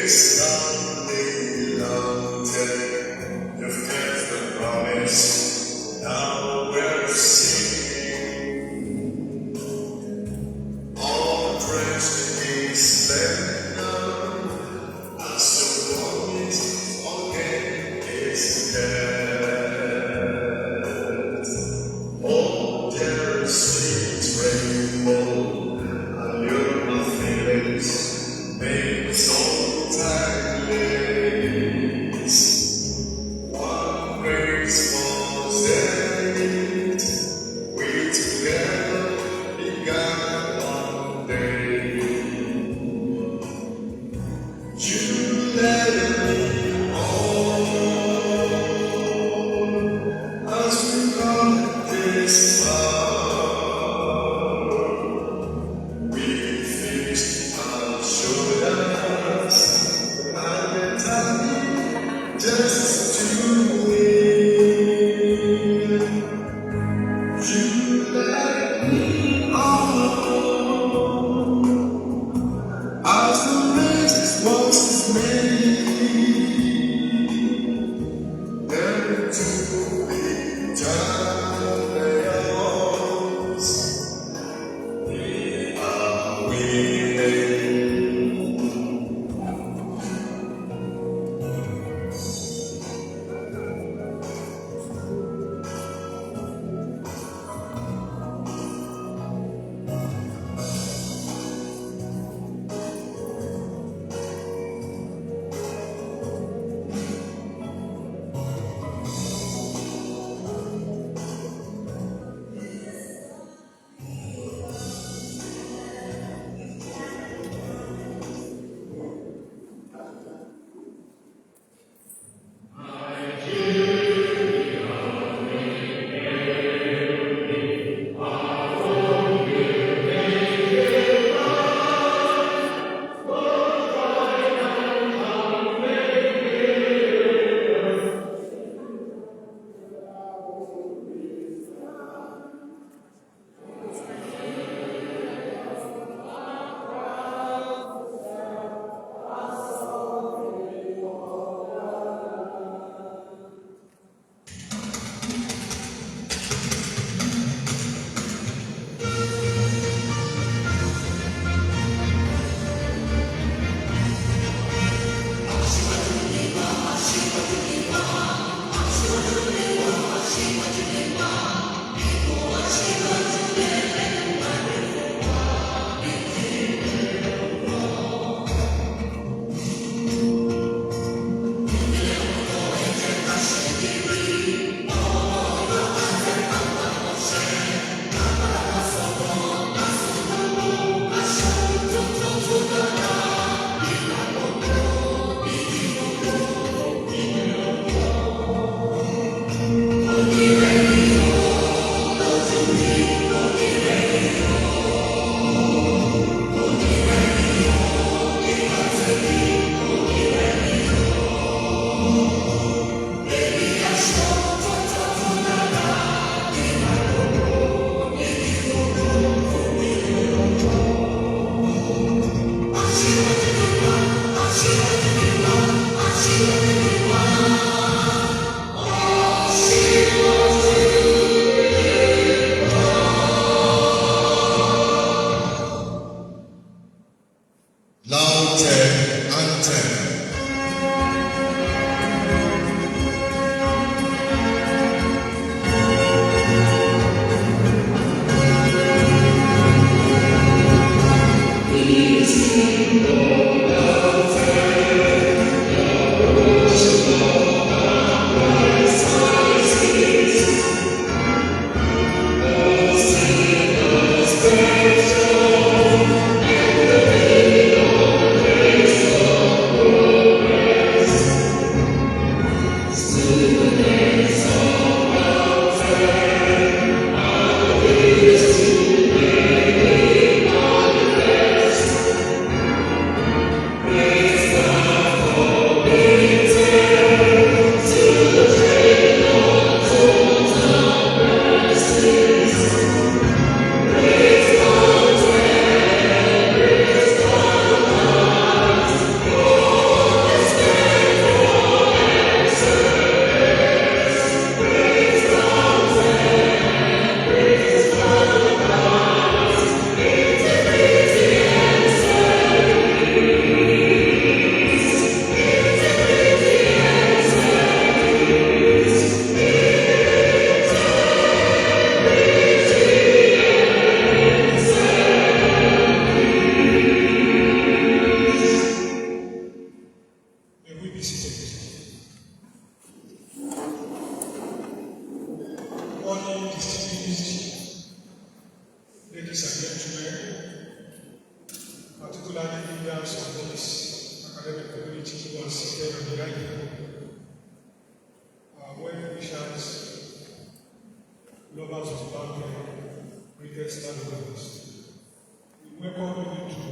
It's only long day. You've kept the promise. Now we're singing. All dressed in splendor. As the moment again is dead. Oh, there seems rainbow. And your feelings make so timeless. One graceful zenith, we together began one day. You let me on as we come this far. We fixed our shoulders and the time just to win. You let me on as the race was made. Never to be champions. We are winning. Anthem. Oh, who are seated on the right well-wishers, lovers of boundary, greatest stakeholders. We welcome you to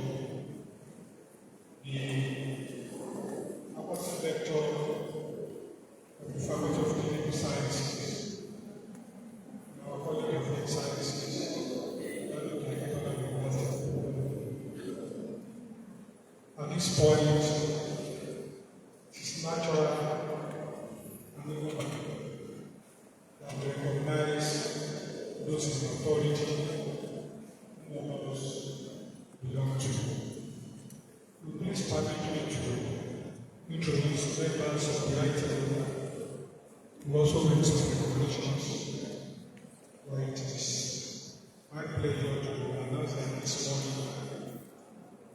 the Apostolic Lecture of the Faculty of Clinical Sciences, our College of Health Sciences. At this point, it is natural and even that we recognize those in authority who others belong to. We please permit me to introduce members of the IT who also make some recognitions. Why it is my pleasure to announce that this morning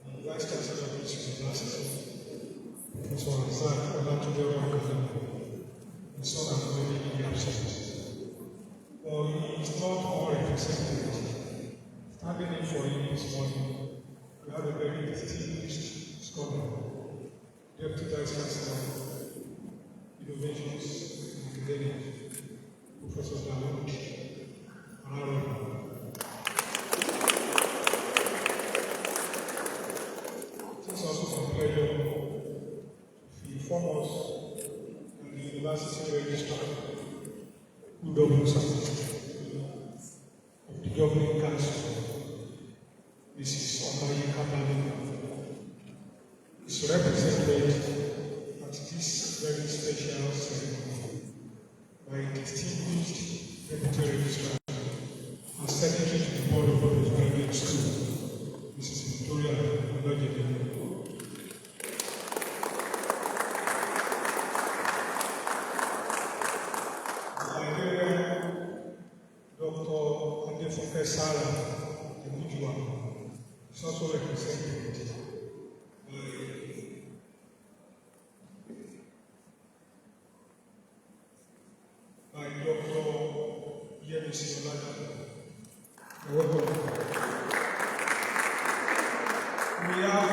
the Vice Chancellor of this University, Professor Razak Olatundewa, is so unfortunately absent. But he is not all represented. Standing in for him this morning, we have a very distinguished scholar, Deputy Vice Chancellor, Innovations and Academic, Professor Dawood Araro. It is also a pleasure to inform us that the University Registrar, who doubles as of the Governing Council, Mrs. Omayi Kabali, is represented at this very special ceremony by a distinguished Deputy Registrar and Secretary to the Board of Postgraduate School, Mrs. Victoria Olojede. Sarah Emujua is also represented by Dr. Yemisi Olaja. Welcome. We have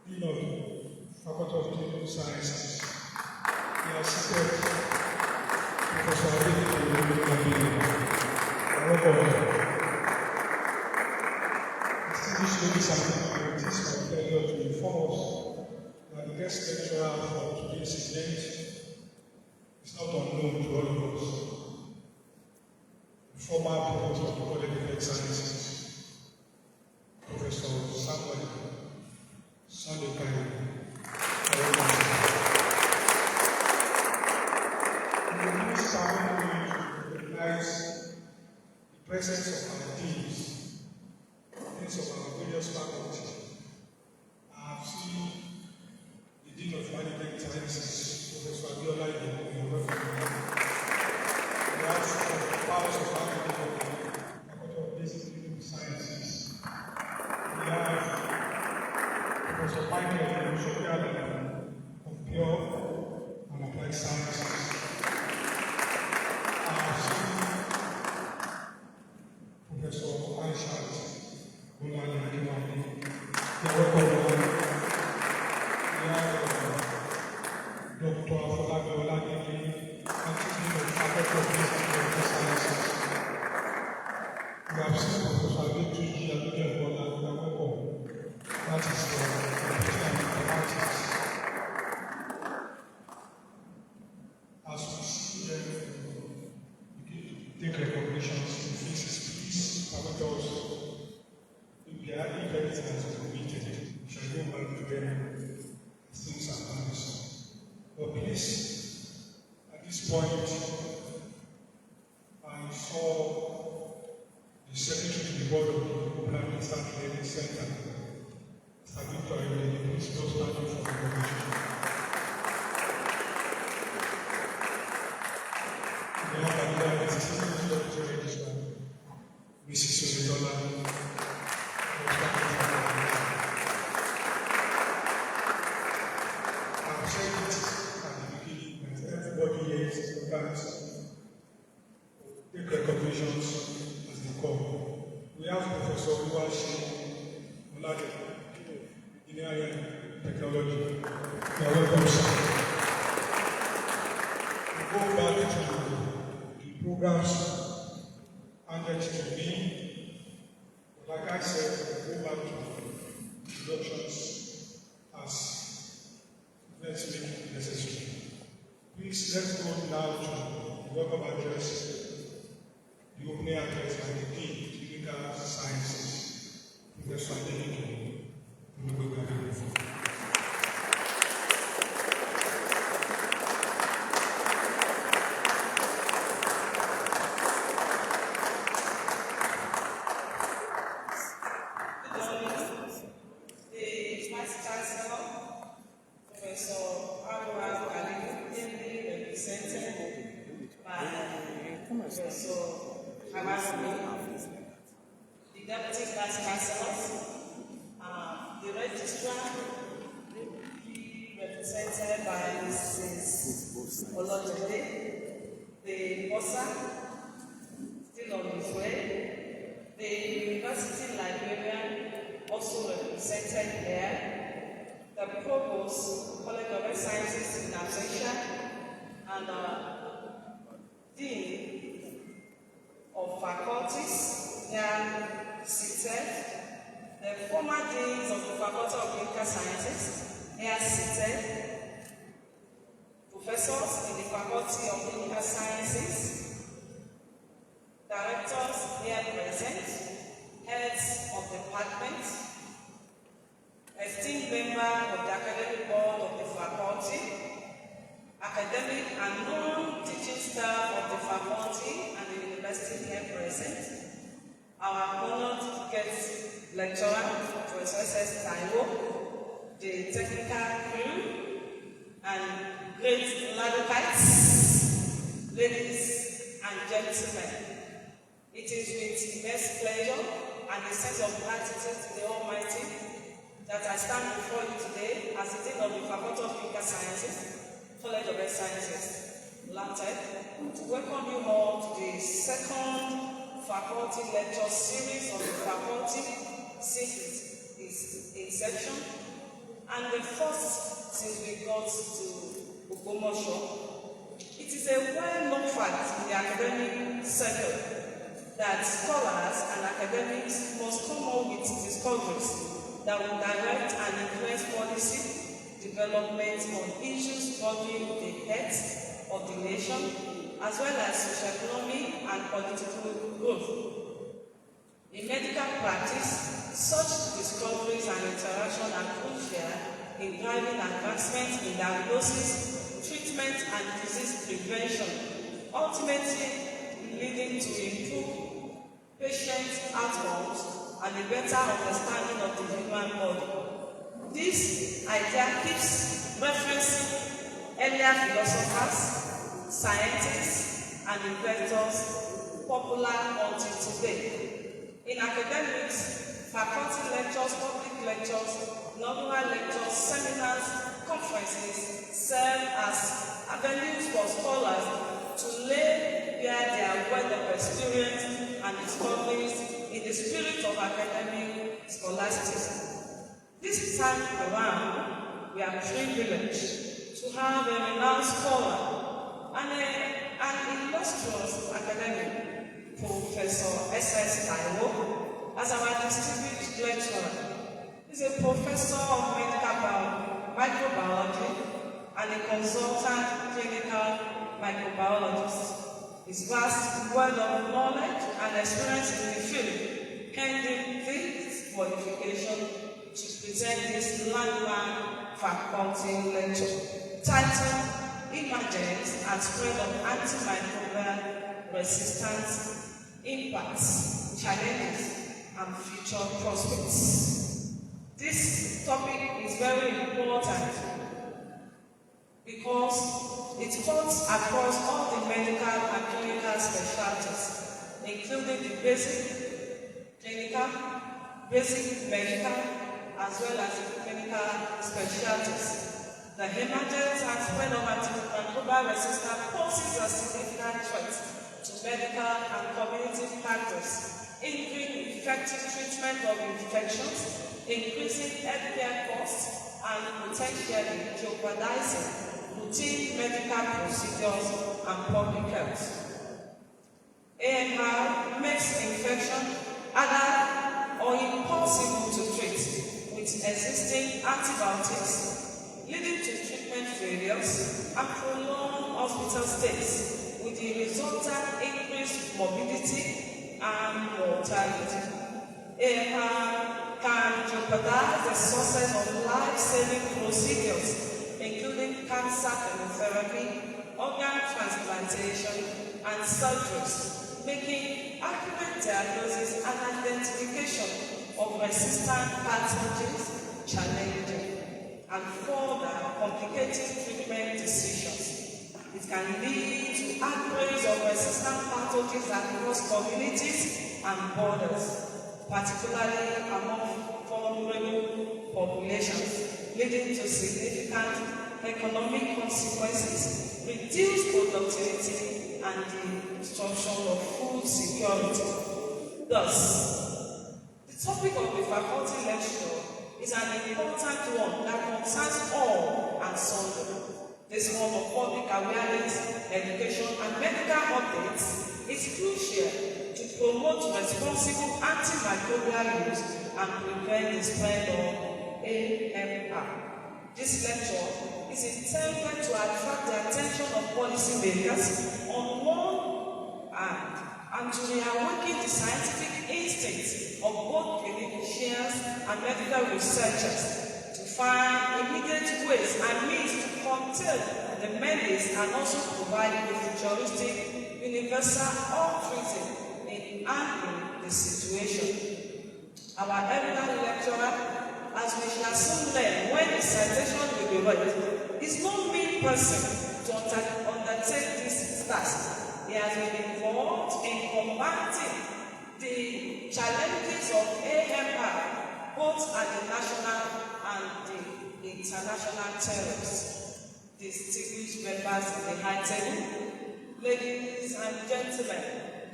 the Dean of Faculty of Clinical Sciences. We are seated Professor Antimicrobial. Distinguished ladies and gentlemen, it is my pleasure to inform us that the guest lecturer for today's event is not unknown to all of us. The former professor of the College of Health Sciences, Professor Samuel Sandekai. We will use time to recognize the presence of our deans of our various faculties. I have seen the Dean of Management Sciences, Professor Abiola Ibe. We have the powers of Faculty of Basic Clinical Sciences. We have Professor Michael Shopiada of Pure and Applied Sciences. I have seen Professor Aishat Dr. Afolabi Oladele, Dean of Faculty of Basic Clinical Sciences. We have seen Professor Adetuji Adetuji-Bola. Welcome. That is the computer and mathematics. As we see them take recognitions in physics, please permit us. If anything has been committed, we shall go back to them as things are done. But please, at this point, I saw the Secretary to the Board of the Planning Training Center, Victor Ayodele. Please don't stand up for the recognition. We have another distinguished Deputy Registrar, Mrs. Soledola. I've said it at the beginning that everybody here is Microbiology. You are welcome, sir. We go back to the programs handed to me. Like I said, we go back to introductions as let's make it necessary. Please let's go now to the welcome address, the opening address, and the Dean of Clinical Sciences, Professor Antimicrobial. The Deputy Vice Chancellors, the Registrar, represented by Mrs. Olojede, the Bossa, still on his way, the University Librarian, also represented there, the Provost, College of Health Sciences in Absentia, and Dean of Faculties, here seated, the former deans of the Faculty of Clinical Sciences, here seated, professors in the Faculty of Clinical Sciences, directors here present, heads of departments, esteemed member of the academic board of the faculty, academic and non-teaching staff of the faculty and the university here present, our honored guest lecturer, Professor S.S. Taiwo, the technical crew, and great Ladokites, ladies and gentlemen. It is with immense pleasure and a sense of gratitude to the Almighty that I stand before you today as the Dean of the Faculty of Clinical Sciences, College of Health Sciences, LATED, to welcome you all to the second faculty lecture series of the faculty since its inception, and the first since we got to Ogbomoso. It is a well-known fact in the academic circle that scholars and academics must come up with discoveries that will direct and influence policy development on issues involving the health of the nation, as well as socio-economic and political growth. In medical practice, such discoveries and interaction are crucial in driving advancement in diagnosis, treatment, and disease prevention, ultimately leading to improved patient outcomes and a better understanding of the human body. This idea keeps referencing earlier philosophers, scientists, and inventors popular until today. In academics, faculty lectures, public lectures, inaugural lectures, seminars, conferences serve as avenues for scholars to lay bare their wealth of experience and discoveries in the spirit of academic scholasticism. This time around, we are privileged to have a renowned scholar and an illustrious academic, Professor S.S. Taiwo, as our distinguished lecturer. He is a professor of microbiology and a consultant clinical microbiologist. His vast wealth of knowledge and experience in the field earned him this qualification to present this landmark faculty lecture titled Emergence and Spread of Antimicrobial Resistance, Impacts, Challenges, and Future Prospects. This topic is very important because it cuts across all the medical and clinical specialties, including the basic clinical, basic medical, as well as the clinical specialties. The emergence and spread of antimicrobial resistance poses a significant threat to medical and community practice, hindering effective treatment of infections, increasing healthcare costs, and potentially jeopardizing routine medical procedures and public health. AMR makes infection harder or impossible to treat with existing antibiotics, leading to treatment failures and prolonged hospital stays, with the resultant increased morbidity and mortality. AMR can jeopardize the success of life-saving procedures, including cancer chemotherapy, organ transplantation, and surgeries, making accurate diagnosis and identification of resistant pathogens challenging, and further complicating treatment decisions. It can lead to outbreaks of resistant pathogens across communities and borders, particularly among vulnerable populations, leading to significant economic consequences, reduced productivity, and the destruction of food security. Thus, the topic of the faculty lecture is an important one that concerns all and sundry. This form of public awareness, education, and medical updates is crucial to promote responsible antimicrobial use and prevent the spread of AMR. This lecture is intended to attract the attention of policymakers on one hand and to reawaken the scientific instincts of both clinicians and medical researchers to find immediate ways and means to curtail the menace and also provide a futuristic, universal treatment in handling the situation. Our eminent lecturer, as we shall soon learn when the citation will be read, is no mean person to undertake this task. He has been involved in combating the challenges of AMR, both at the national and the international terms. Distinguished members of the high table, ladies and gentlemen,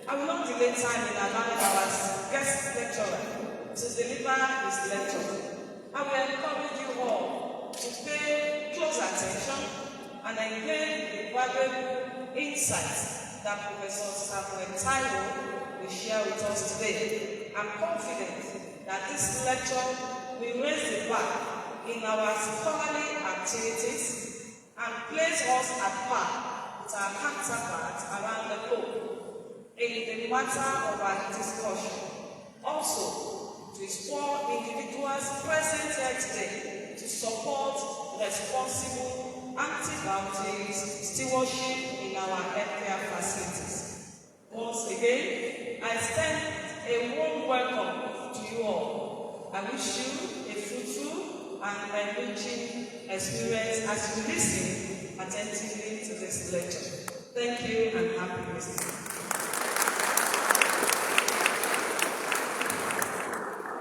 I will not delay time in allowing our guest lecturer to deliver his lecture. I will encourage you all to pay close attention and engage the valuable insights that Professor Samuel Taiwo will share with us today. I'm confident that this lecture will raise the bar in our scholarly activities and place us at par with our counterparts around the globe in the matter of our discussion. Also, to explore individuals present here today to support responsible antibiotics stewardship in our healthcare facilities. Once again, I extend a warm welcome to you all. I wish you a fruitful and enriching experience as you listen attentively to this lecture. Thank you and happy listening.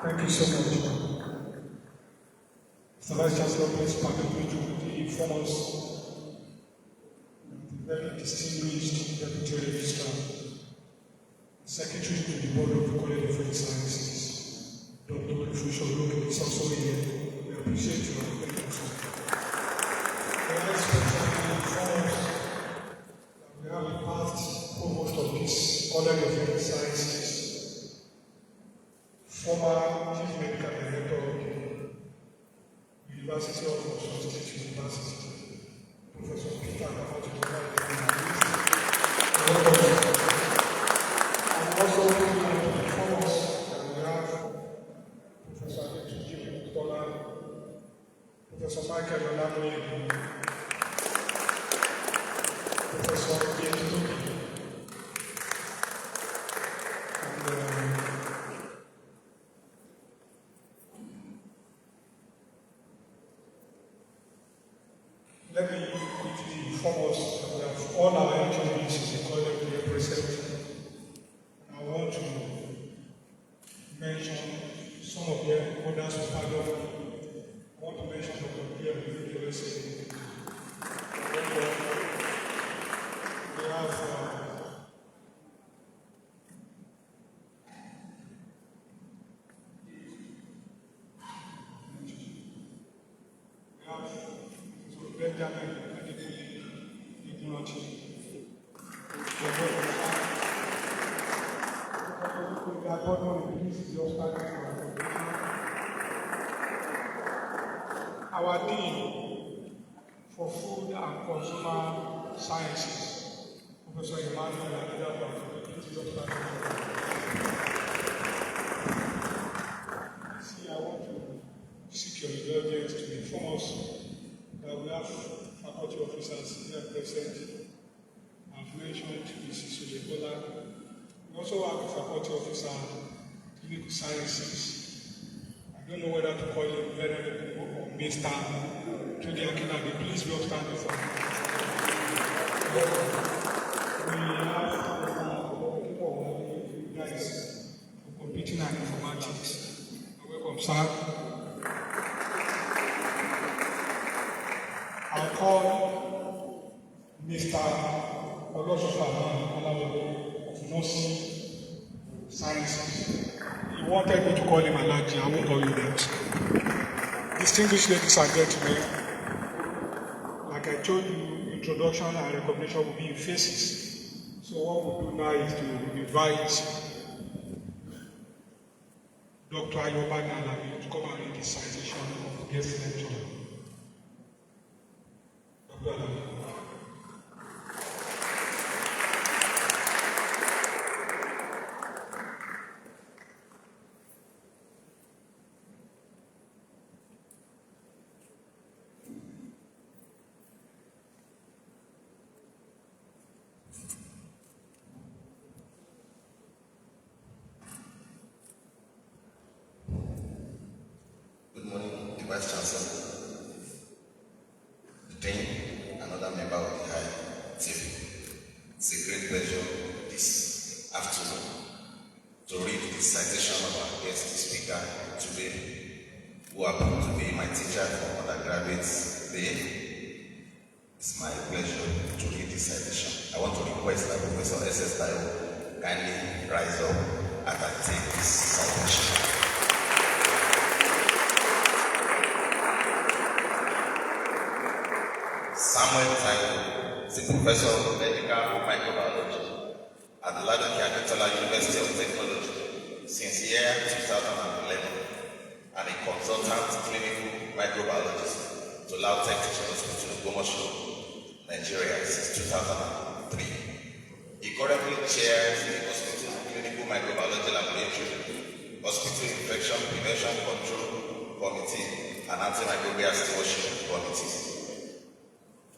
Thank you so much. Mr. Vice Chancellor, please permit me to inform us the very distinguished Deputy Registrar, Secretary to the Board of the College of Health Sciences, Dr. Olufusho is also here. We appreciate your presence. We are especially inform us that we have a past provost of this College of Health Sciences, former Chief Medical Director of the University of Osun State University, Professor Peter Kafatu. And also to inform us that we have Professor Adetuji Mutola, Professor Michael Olamoye, Professor Yetubi, and let me quickly inform us that we have all our HODs in the college here present. And I want to mention some of the others who pardon me. I want to mention Dr. Pierre the USA. We have Benjamin Ignorantly. Our Dean for Food and Consumer Sciences, Professor Emmanuel Adedapo. See, I want to seek your indulgence to inform us that we have faculty officers here present. I've mentioned Mrs. Ojebola. We also have a faculty officer, clinical sciences. I don't know whether to call him Venerable or Mr. Today Akinabi. Please be upstanding for me. We have guys for computing and informatics. Welcome, sir. I'll call Mr. Olosofa of Nursing Sciences. He wanted me to call him Alaji. I won't call you that. Distinguished ladies and gentlemen, like I told you, introduction and recognition will be in phases. So what we'll do now is to invite Dr. Ayoba Nalabi to come and read the citation of the guest lecturer. Dr. Alabi. Good morning, the Vice Chancellor, the Dean, and other member of the High Table. It's a great pleasure this afternoon to read the citation of our guest speaker today, who happened to be my teacher for undergraduate day. It's my pleasure to read the citation. I want to request that Professor S.S. Tayo kindly rise up as I take this citation. Samuel Tayo is a professor of medical microbiology at the Ladoke Akintola University of Technology since year 2011 and a consultant clinical microbiologist to Lautech Teaching Hospital in Gomosho, Nigeria since 2003. He currently chairs the Hospital Clinical Microbiology Laboratory, Hospital Infection Prevention Control Committee, and Antimicrobial Stewardship Committees.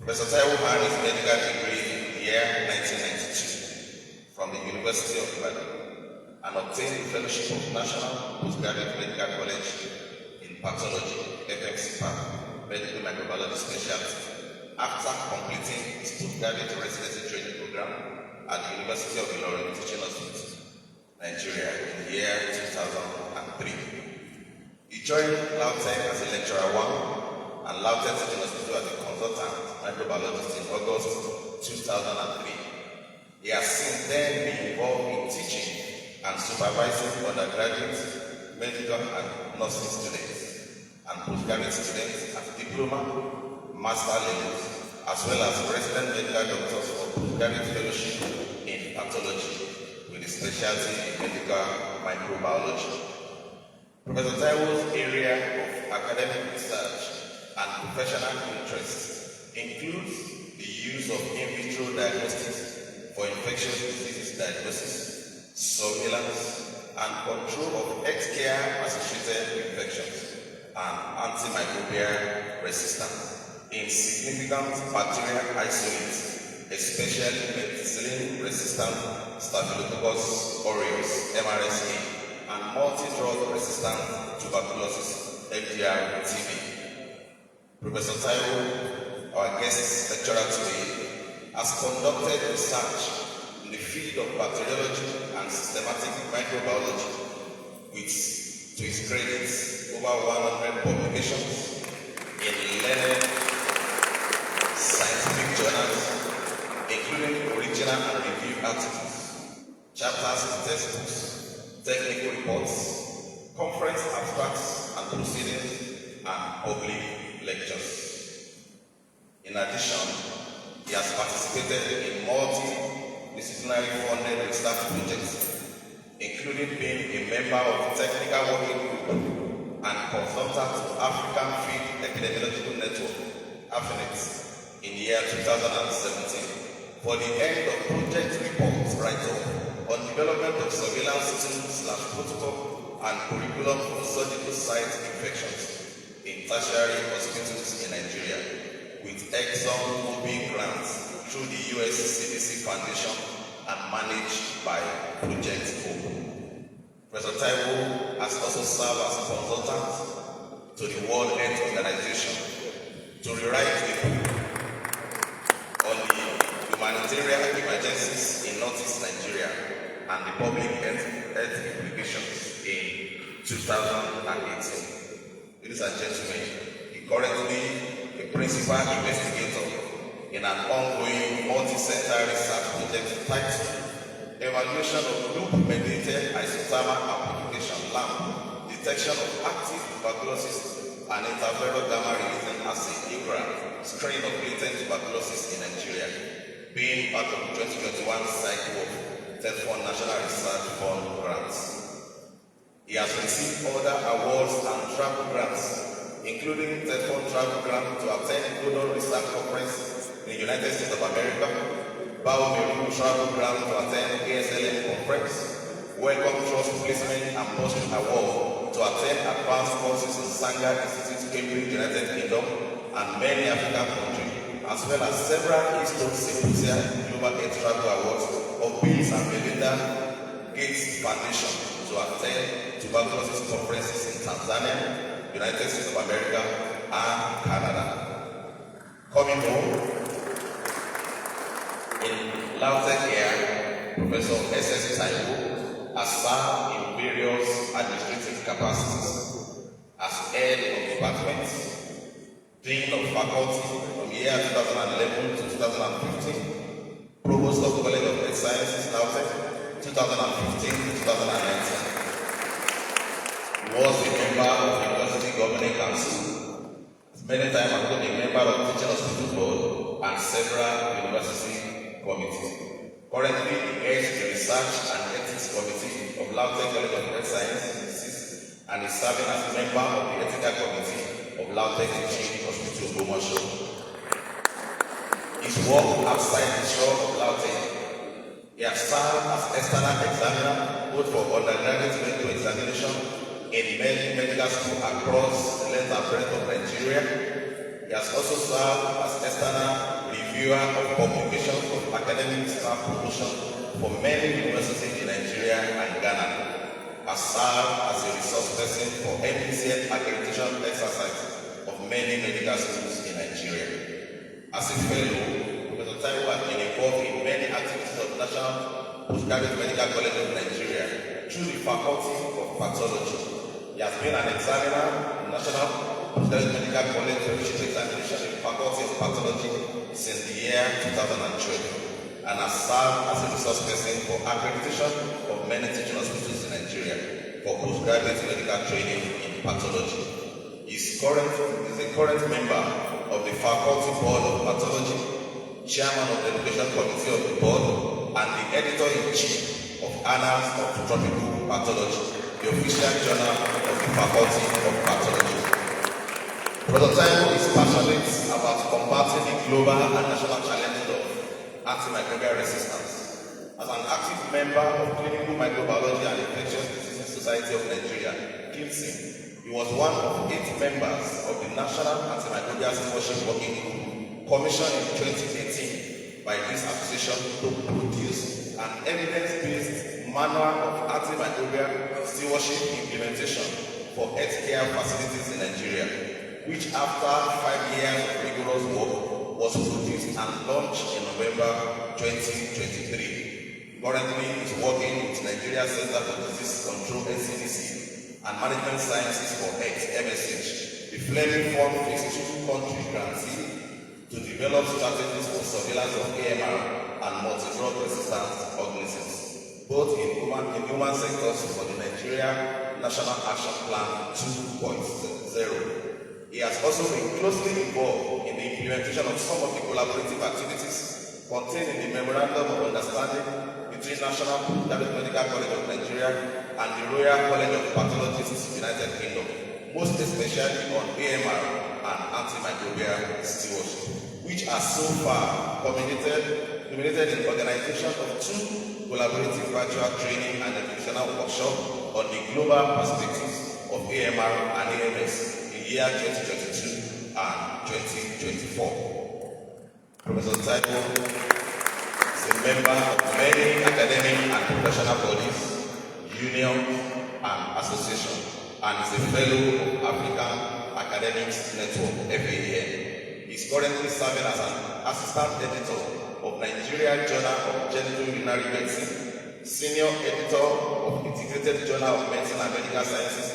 Professor Taiwo earned his medical degree in the year 1992 from the University of Ibadan and obtained the Fellowship of National Postgraduate Medical College in Pathology, FMC Medical Microbiology Specialty, after completing his postgraduate residency training program at the University of Ilorin Teaching Hospital, Nigeria in the year 2003. He joined Lautech as a lecturer 1 and Lautech Teaching Hospital as a consultant microbiologist in August 2003. He has since then been involved in teaching and supervising undergraduate, medical and nursing students and postgraduate students at diploma, master levels, as well as resident medical doctors for postgraduate fellowship in pathology with a specialty in medical microbiology. Professor Taiwo's area of academic research and professional interests includes the use of in vitro diagnostics for infectious diseases diagnosis, surveillance, and control of healthcare-associated infections and antimicrobial resistance in significant bacterial isolates, especially methicillin-resistant Staphylococcus aureus (MRSA) and multi-drug-resistant tuberculosis (MDR-TB). Professor Taiwo, our guest lecturer today, has conducted research in the field of bacteriology and systematic microbiology with, to his credit, over 100 publications in learned scientific journals, including original and review articles, chapters in textbooks, technical reports, conference abstracts and proceedings, and public lectures. In addition, he has participated in multidisciplinary funded research projects, including being a member of the Technical Working Group and consultant to African Field Epidemiological Network, AFINET, in the year 2017 for the end of project report write-up on development of surveillance tools/protocol and curriculum for surgical site infections in tertiary hospitals in Nigeria, with ExxonMobil grants through the US CDC Foundation and managed by Project Hope. Professor Taiwo has also served as a consultant to the World Health Organization to rewrite the book on the humanitarian emergencies in Northeast Nigeria and the public health implications in 2018. Ladies and gentlemen, he currently a principal investigator in an ongoing multi-center research project titled Evaluation of Group-Mediated Isothermal Amplification (LAMP) Detection of Active Tuberculosis and Interferon Gamma-Releasing Assay (IGRA) Strain of Latent Tuberculosis in Nigeria, being part of the 2021 cycle of TETFund National Research Fund grants. He has received other awards and travel grants, including TETFund travel grant to attend Global Research Conference in the United States of America, Biomeru travel grant to attend ASLM Conference, Welcome Trust Placement and Bursary Award to attend advanced courses in Sanger Institute, Cambridge, United Kingdom, and many African countries, as well as several Keystone Symposia Global Health Travel Awards of Bill and Melinda Gates Foundation to attend tuberculosis conferences in Tanzania, United States of America, and Canada. Coming home, in LAUTECH here, Professor S.S. Taiwo has served in various administrative capacities as head of department, dean of faculty from year 2011 to 2015, provost of College of Health Sciences, LAUTECH, 2015 to 2019. Was a member of the University Governing Council. Many times I've been a member of the Teaching Hospital Board and several university committees. Currently, he heads the Research and Ethics Committee of LAUTECH College of Health Sciences and is serving as a member of the Ethical Committee of LAUTECH Teaching Hospital Bomasho. His work outside the shore of LAUTECH. He has served as external examiner both for undergraduate medical examination in many medical schools across the length and breadth of Nigeria. He has also served as external reviewer of publications of academic staff promotion for many universities in Nigeria and Ghana. Has served as a resource person for NPCN accreditation exercise of many medical schools in Nigeria. As a fellow, Professor Taiwo has been involved in many activities of National Postgraduate Medical College of Nigeria through the Faculty of Pathology. He has been an examiner in National Postgraduate Medical College Fellowship Examination in the Faculty of Pathology since the year 2012 and has served as a resource person for accreditation of many teaching hospitals in Nigeria for postgraduate medical training in pathology. He is a current member of the Faculty Board of Pathology, chairman of the Education Committee of the Board, and the editor-in-chief of Annals of Tropical Pathology, the official journal of the Faculty of Pathology. Professor Taiwo is passionate about combating the global and national challenges of antimicrobial resistance. As an active member of Clinical Microbiology and Infectious Diseases Society of Nigeria, CLIMSI, he was one of 8 members of the National Antimicrobial Stewardship Working Group commissioned in 2018 by this association to produce an evidence-based manual of antimicrobial stewardship implementation for healthcare facilities in Nigeria, which after 5 years of rigorous work was produced and launched in November 2023. Currently, he is working with Nigeria Center for Disease Control (NCDC) and Management Sciences for Health (MSH), the Fleming Fund Phase 2 country grantee to develop strategies for surveillance of AMR and multi-drug resistant organisms, both in human sectors for the Nigeria National Action Plan 2.0. He has also been closely involved in the implementation of some of the collaborative activities contained in the Memorandum of Understanding between National Medical College of Nigeria and the Royal College of Pathologists, United Kingdom, most especially on AMR and antimicrobial stewardship, which has so far culminated in the organization of 2 collaborative virtual training and educational workshops on the global perspectives of AMR and AMS in year 2022 and 2024. Professor Taiwo is a member of many academic and professional bodies, unions, and associations, and is a fellow of African Academics Network, FAEN. He is currently serving as an assistant editor of Nigeria Journal of Genitourinary Medicine, senior editor of Integrated Journal of Medicine and Medical Sciences,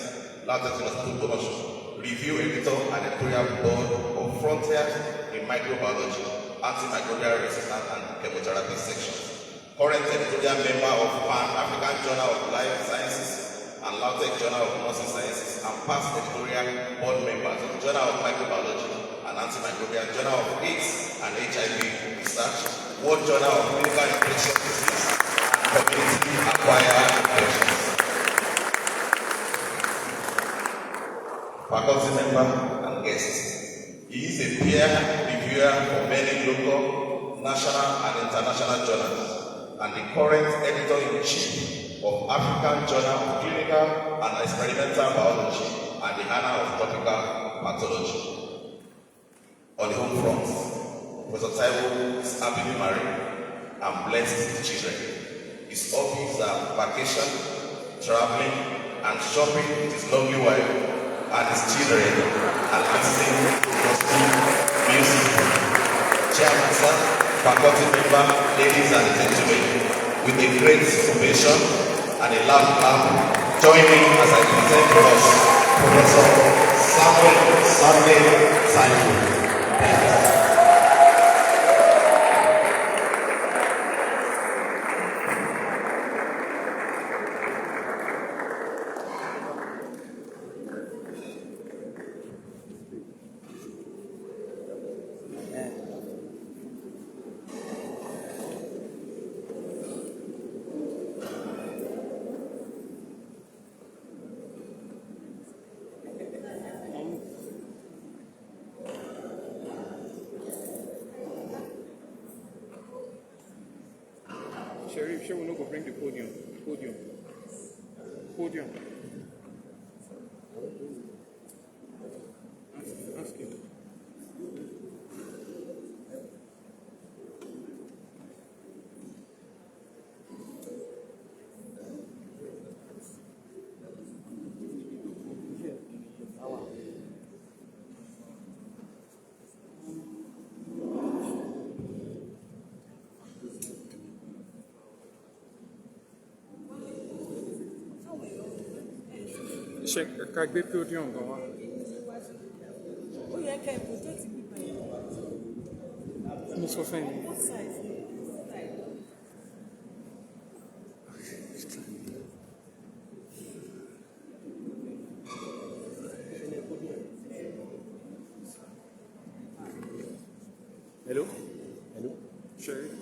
review editor and editorial board of Frontiers in Microbiology, Antimicrobial Resistance and Chemotherapy sections. Current editorial member of Pan-African Journal of Life Sciences and LAUTECH Journal of Nursing Sciences, and past editorial board members of Journal of Microbiology and Antimicrobial, Journal of AIDS and HIV Research, World Journal of Clinical Infectious Disease and Community-Acquired Infections. Faculty member and guest. He is a peer reviewer for many local, national, and international journals, and the current editor-in-chief of African Journal of Clinical and Experimental Biology and the Journal of Tropical Pathology. On the home front, Professor Taiwo is happily married and blessed with children. His hobbies are vacation, traveling, and shopping with his lovely wife and his children, and listening to gospel music. Chairman, sir, faculty member, ladies and gentlemen, with a great ovation and a loud clap, join me as I present to us Professor Samuel Sunday Taiwo. Sheriff, sure we not go bring the podium. Podium. Ask him. Check ká gbé podium gan wá. Ó yẹ ká protect people. Mo sọ fẹ́ yín. What size? Hello? Hello? Sheriff?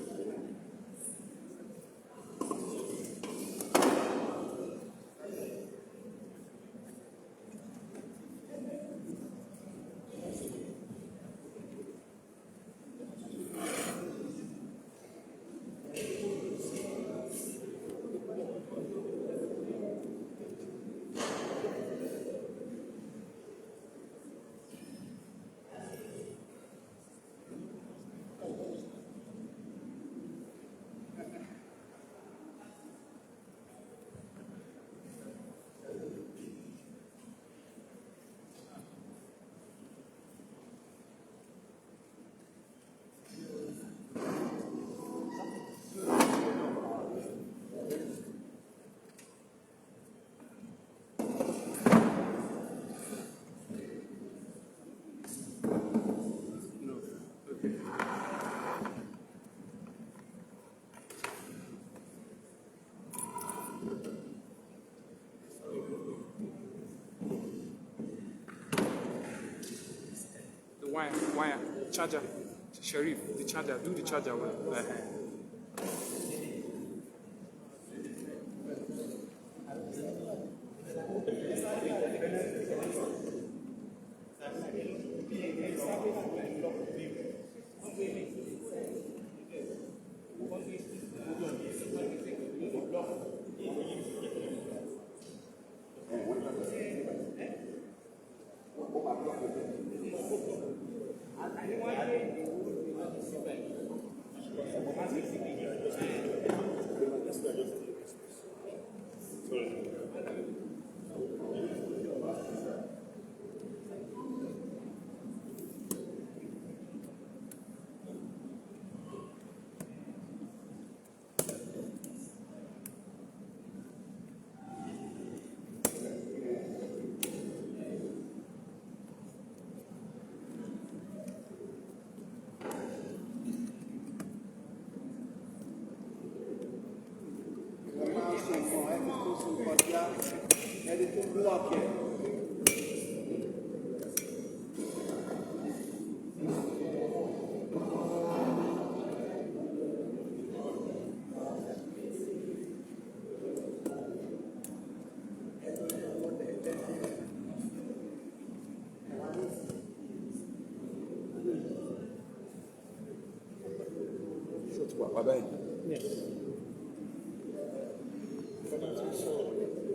Wire. Charger. Sheriff, the charger. Do the charger well.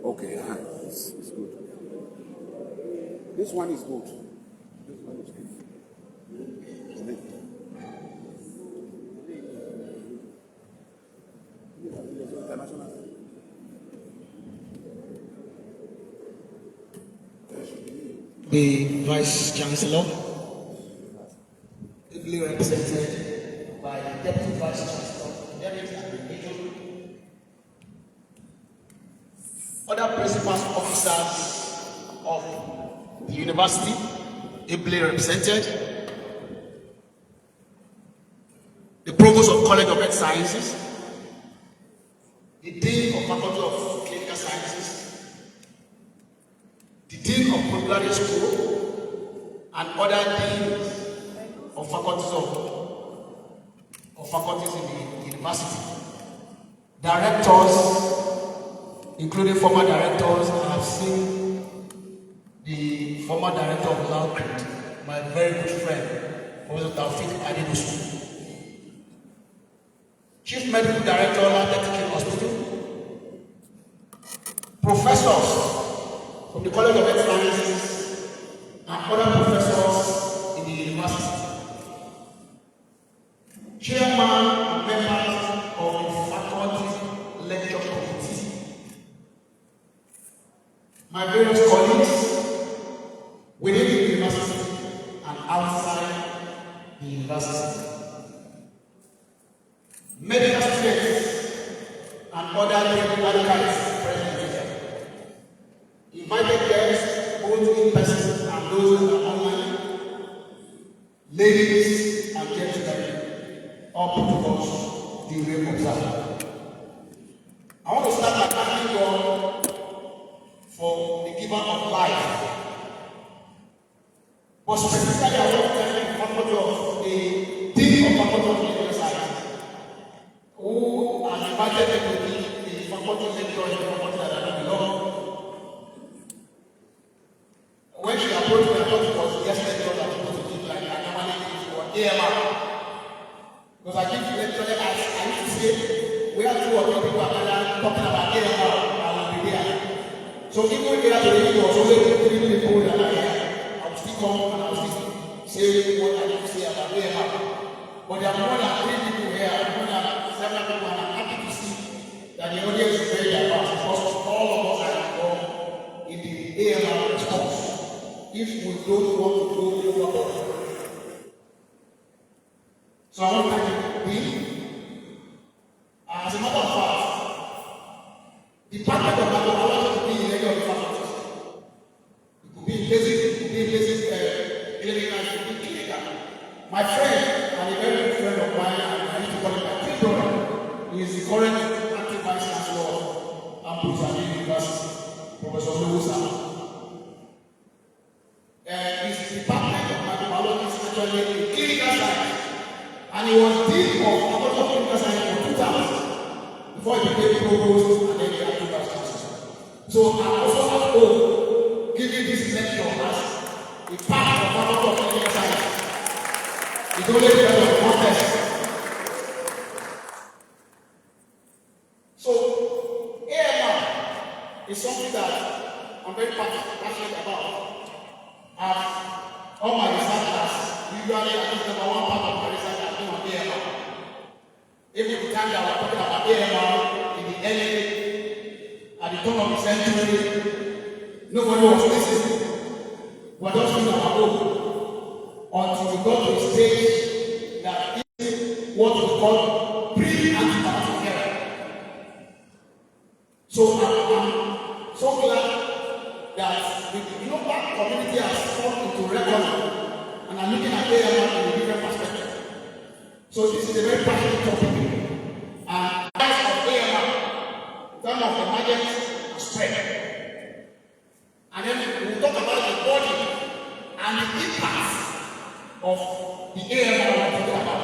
Okay, it's good. This one is good. The Vice Chancellor, ably represented by the Deputy Vice Chancellor, other principals officers of the university, ably represented, the Provost of College of Health Sciences, the Dean of Faculty of Clinical Sciences, the Dean of Postgraduate School, and other deans of faculties in the university. Directors, including former directors. I have seen the former director of Laukrit, my very good friend, Professor Taufik Adedosu. Chief Medical Director, Laukrit Hospital. Professors from the College of Health Sciences and other professors in the university. Chairman and members of the faculty lecture committee. My various colleagues within the university and outside the university. Medical students and other medical present here. Invited guests, both in person and those who are online. Ladies and gentlemen, all protocols duly observed. I want to start by thanking God for the giver of life. But specifically, I want to thank the faculty of the Dean of Faculty of Clinical Science, who has invited me to be the faculty lecturer in the faculty that I belong. When she approached me, I thought it was yesterday that I was supposed to give like I normally give for AMR. Because I give lecture, I used to say, we have 2 or 3 people are talking about AMR, I will be there. So even here today, it was only 3 people that are here. I will still come and I will still say what I need to say about AMR. But there are more than 3 people here, more than 7 people, and I'm happy to see that the audience is very diverse because all of us are involved in the AMR response. If we don't want to go overboard. So I want to thank you. As a matter of fact, the department of microbiology could be in any of the faculties. It could be in basic, it could be in basic clinical, it could be clinical. My friend, and a very good friend of mine, and I used to call him my big brother, he is the current active vice chancellor of Ambrose University, Professor Louisa. His department of microbiology is actually in clinical science. And he was dean of Faculty of Clinical Science for 2 terms before he became provost and then he had 2 vice chancellors. So I'm also at home giving this lecture as a part of Faculty of Clinical Science. It's only because of contest. So AMR is something that I'm very passionate about. All my researchers, usually at least number 1 part of my research has been on AMR. Even the time that we're talking about AMR in the early, at the turn of the century, nobody was listening. We're just doing our own until we got to a stage that is what we call pre-antibiotic era. So I'm so glad that the global community has come into reckoning and are looking at AMR in a different perspective. So this is a very passionate topic. And the rise of AMR, in terms of emergence and spread. And then we'll talk about the body and the impact of the AMR we're talking about.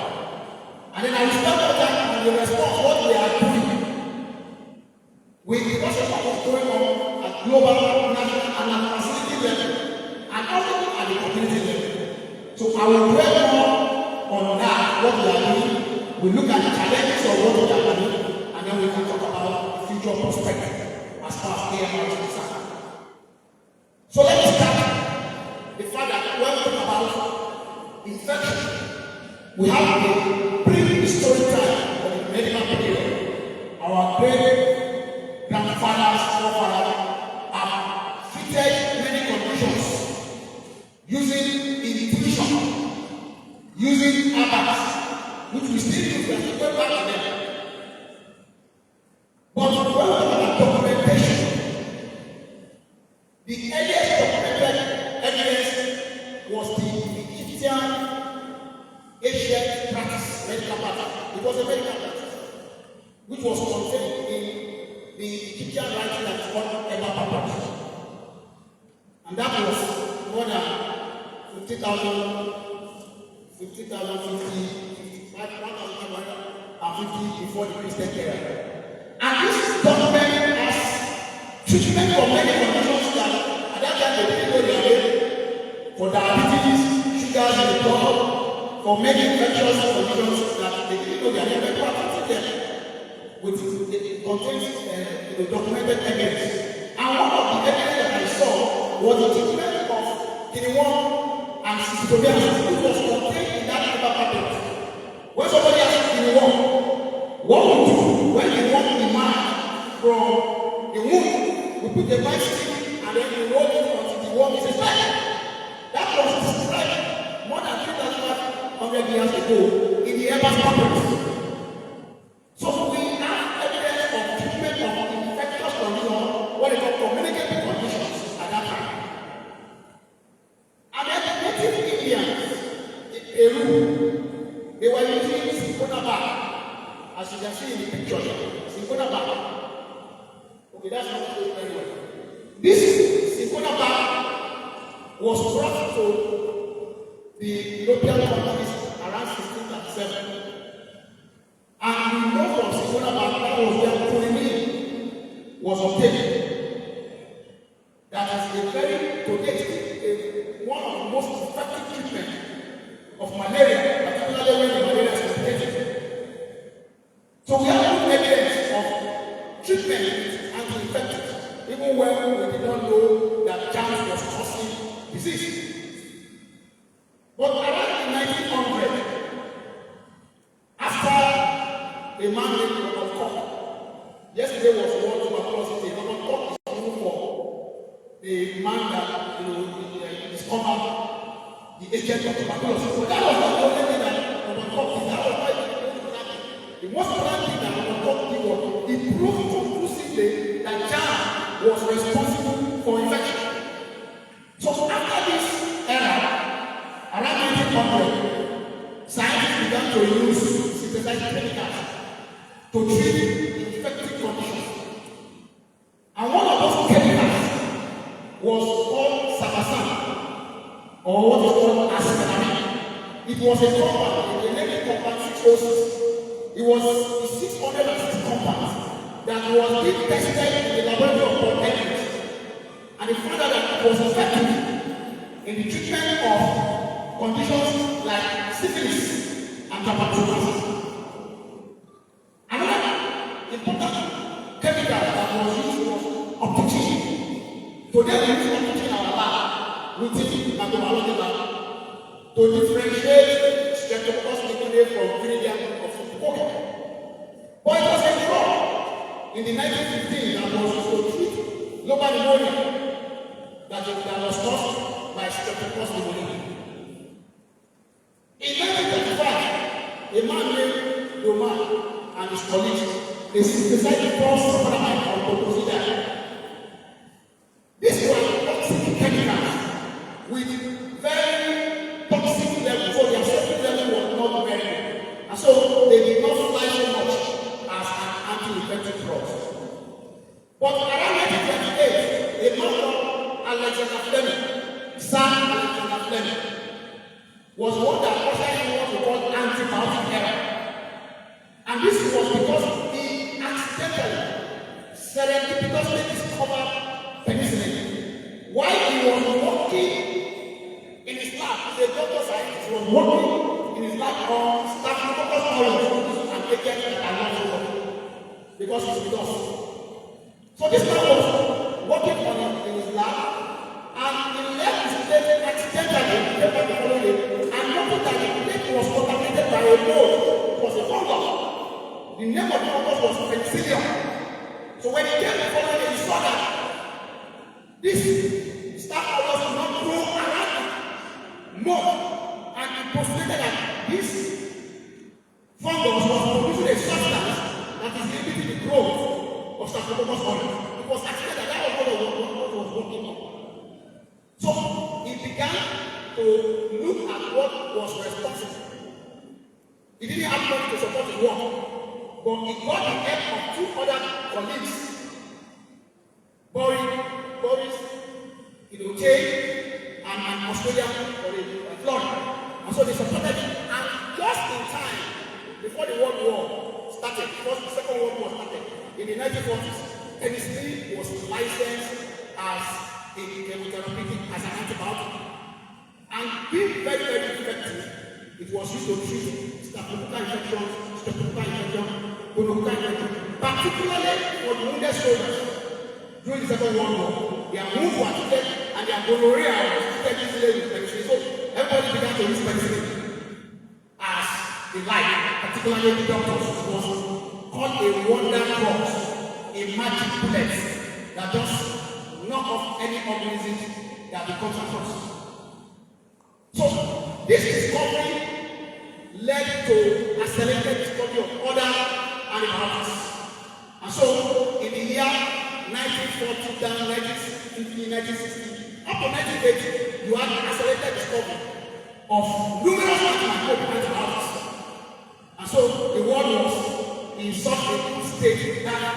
And then I will start with that and the response, what we are doing. Because of what is going on at global, national, and at facility level, and also at the community level. So I will dwell more on that, what we are doing. We look at the challenges of what we are doing, and then we can talk about the future perspective as far as AMR is concerned. So let me start the fact that when we talk about infection, we have a prehistoric time of the medical period. Our great grandfathers, forefathers have treated many conditions using intuition, using herbs, which we still use as a back to them. But when we talk about documentation, the earliest documented evidence was the Egyptian ancient practice, medical practice. It was a medical practice, which was contained in the Egyptian writing that is called Emergence. And that was more than 50,000, 1,550 before the Christian era. And this document has treatment for many conditions that at that time they didn't know they were for diabetes, sugars in the blood, for many infectious conditions that they didn't know they were able to treat them. Which contains documented evidence. And one of the evidence that I saw was the treatment of Kiniwon and Cystomegaly, which was contained in that paper packet. When somebody has Kiniwon, what we do when we want to emerge from the womb, we put the bicycle and then we roll it until the worm is expelled. That was described more than 3,500 years ago in the Ebers packet. So we have evidence of treatment of infectious conditions, what they call communicable conditions at that time. And then the native Indians in Peru, they were using cinchona bark, as you can see in the picture here. Cinchona bark. Okay, that's not showing very well. This cinchona bark was brought to the European countries around 1637. And we know from cinchona bark that was where quinine was obtained. That is a very, today, one of the most effective treatments of malaria, particularly when the malaria is complicated. So we have good evidence of treatment with anti-infectives, even when we did not know that germs was causing disease. But around the 1900s, after a man named Robert Koch, yesterday was World Tuberculosis Day. Robert Koch is known for the man that discovered the agent of tuberculosis. But that was not the only thing that Robert Koch did. That was not the most important thing that Robert Koch did was he proved conclusively that germ was responsible for infection. So after this era, around 1900, scientists began to use synthesized chemicals to treat infective conditions. And one of those chemicals was called sabasan, or what is called aspirin. It was a compound, the name compound 606. It was the 606 compound that was being tested in the laboratory of Emergence. And they found out that it was effective in the treatment of conditions like syphilis and tuberculosis. Another important chemical that was used was optician. Today we use optician in our lab within microbiology lab to differentiate Streptococcus pneumoniae from Viridium of Streptococcus. But it was a drug in the 1915 that was used to treat global pneumonia that was caused by Streptococcus pneumoniae. In 1935, a man named Roman and his colleagues, they synthesized the first sulfonamide of proposida. These were toxic chemicals with very toxic levels, so their safety level was not very good. And so they did not fly so much as an anti-infective drug. But around 1928, a man called Alexander Fleming, Sir Alexander Fleming, was one that ushered in what we call antibiotic era. And this was because he accidentally, serendipitously discovered penicillin. While he was working in his lab, he's a doctor scientist, he was working in his lab on Staphylococcus aureus and agents that are not working because he's with us. So this man was working on it in his lab, and he left his plate accidentally, he came back the following day, and noticed that the plate was contaminated by a mold. It was a fungus. The name of the fungus was penicillium. So when he came the following day, he saw that this staph aureus did not grow around the mold, and he postulated that this fungus was producing a substance that is limiting the growth of Staphylococcus aureus. It was accidentally that was what was working on. So he began to look at what was responsible. He didn't have money to support his work, but he got the help of two other colleagues, Boris, Jay, and an Australian colleague, Florida. And so they supported him. And just in time, before the World War started, before the Second World War started, in the 1940s, penicillin was licensed as a chemotherapeutic, as an antibiotic. And being very, very effective, it was used to treat Staphylococcus infections, gonorrhea infection, particularly for the wounded soldiers during the Second World War. Their wounds were treated and their gonorrhea was treated easily with penicillin. So everybody began to use penicillin as they like, particularly the doctors. It was called a wonder drug, a magic bullet that just knock off any organism that becomes across. So this discovery led to accelerated discovery of other antibiotics. And so in the year 1940 down 1950, 1960, up to 1980, you had accelerated discovery of numerous antibiotics. And so the world was in such a good state that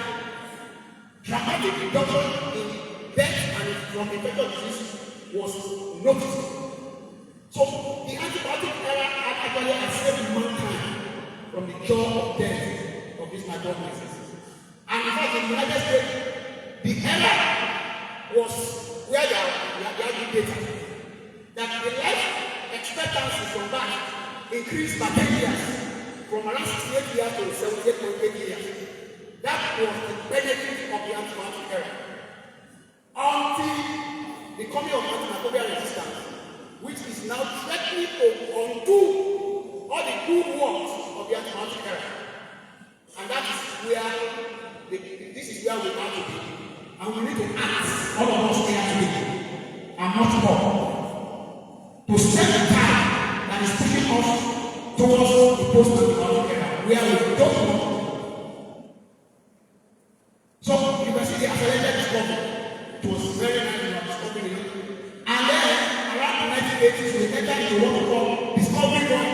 dramatic reduction in death and from infectious disease was noticed. So the antibiotic era had actually saved mankind from the jaw of death of these microorganisms. And in fact, in the United States, the era was where there are data that the life expectancy from that increased by 10 years, from around 68 years to 78.8 years. That was the benefit of the antibiotic era. Until the coming of antimicrobial resistance, which is now threatening to undo all the good works of the antibiotic era. And that is where this is where we are to be. And we need to act, all of us here today, and much more, to set the time that is pushing us towards the post-antibiotic era, where we don't know. So you can see the accelerated discovery. It was very nice to discover it. And then around the 1980s, we entered into what we call discovery point.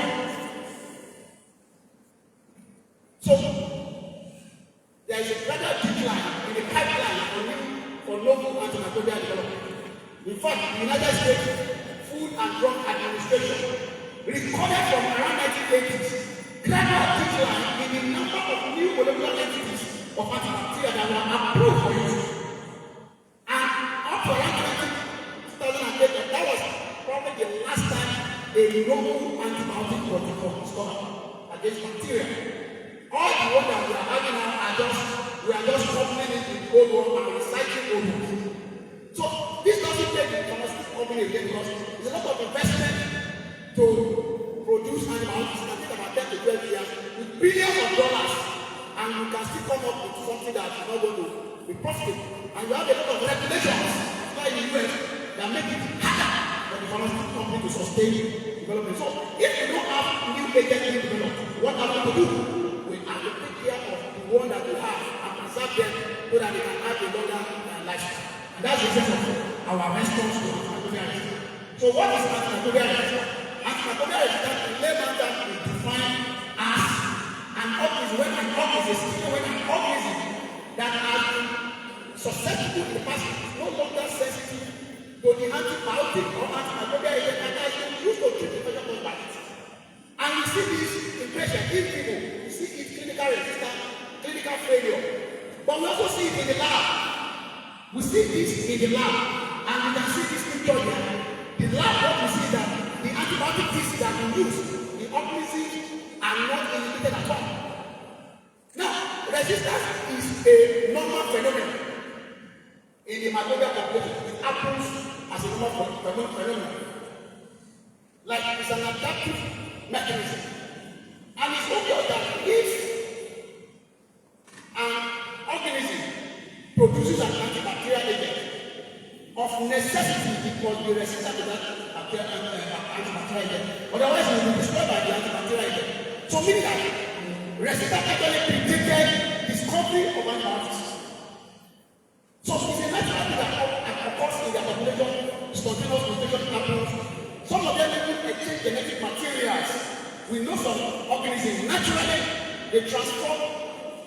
So there is a gradual decline in the pipeline for novel antimicrobial development. In fact, the United States Food and Drug Administration recorded from 1980s, gradual decline in the number of new molecular entities of antibacterial that were approved for use. And up to around 2008, that was probably the last time a novel antibiotic was discovered against bacteria. All the ones that we are having now we are just coupling it with old ones and recycling old ones. So this doesn't take the pharmaceutical company again because there's a lot of investment to produce antibiotics. I think about 10 to 12 years with billions of dollars, and you can still come up with something that is not going to be profitable. And you have a lot of regulations like in the US that make it harder for the pharmaceutical company to sustain development. So if you don't have new agents being developed, what are we to do? We have to take care of the one that we have and preserve them so that they can have a longer lifespan. And that's the essence of our response to antimicrobial resistance. So what is antimicrobial resistance? Antimicrobial resistance in layman terms is defined as an organism, when an organism that has been susceptible in the past is no longer sensitive to the antibiotic or antimicrobial agent that has been used to treat infection caused by it. And we see this in patients, in people, we see it clinical resistance, clinical failure. But we also see it in the lab. We see this in the lab, and we can see this picture here. The lab, what we see is that the antibiotic pieces that we use, the organisms are not inhibited at all. Now, resistance is a normal phenomenon in the microbial population. It happens as a normal phenomenon. Like it's an adaptive mechanism. And it's obvious that if an organism produces an antibacterial agent, of necessity it must be resistant to that antibacterial agent. Otherwise it will be destroyed by the antibacterial agent. So meaning that resistance actually predicted discovery of antibiotics. So it's a natural thing that occurs in their population, spontaneous mutation happens. Some of them even exchange genetic materials. We know some organisms naturally they transform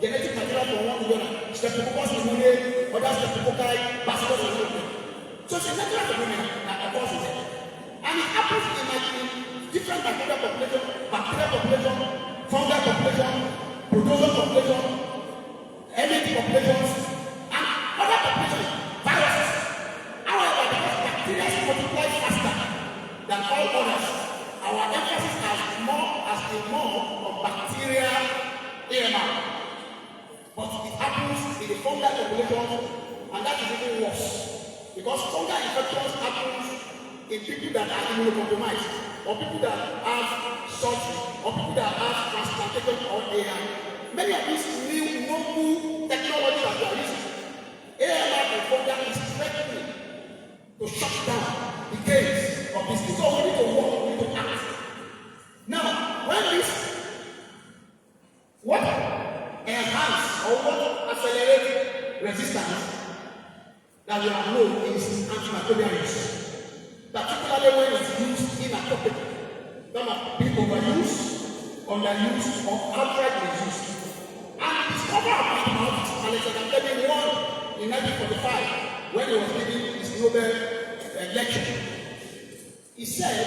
genetic material from one to the other. Streptococcus pneumoniae, other streptococci, bacillus and all. So it's a natural phenomenon that occurs in them. And it happens in different bacterial population, fungal population, protozoan population, MAT populations, and other populations, viruses. However, because bacteria multiply faster than all others, our emphasis has more of bacterial AMR. But it happens in the fungal population, and that is even worse. Because fungal infections happens in people that are immunocompromised, or people that have surgery, or people that have transplantation or AI. Many of these new novel technologies that we are using, AMR and fungal is threatening to shut down the gates of this thing. So we need to work, we need to act. Now, when this, what enhance or what accelerate resistance that we have known is antimicrobial use, particularly when it's used inappropriately. That might be overuse, underuse, or outright misuse. And the discovery of antibiotics, Alexander Fleming won in 1945 when he was giving his Nobel lecture. He said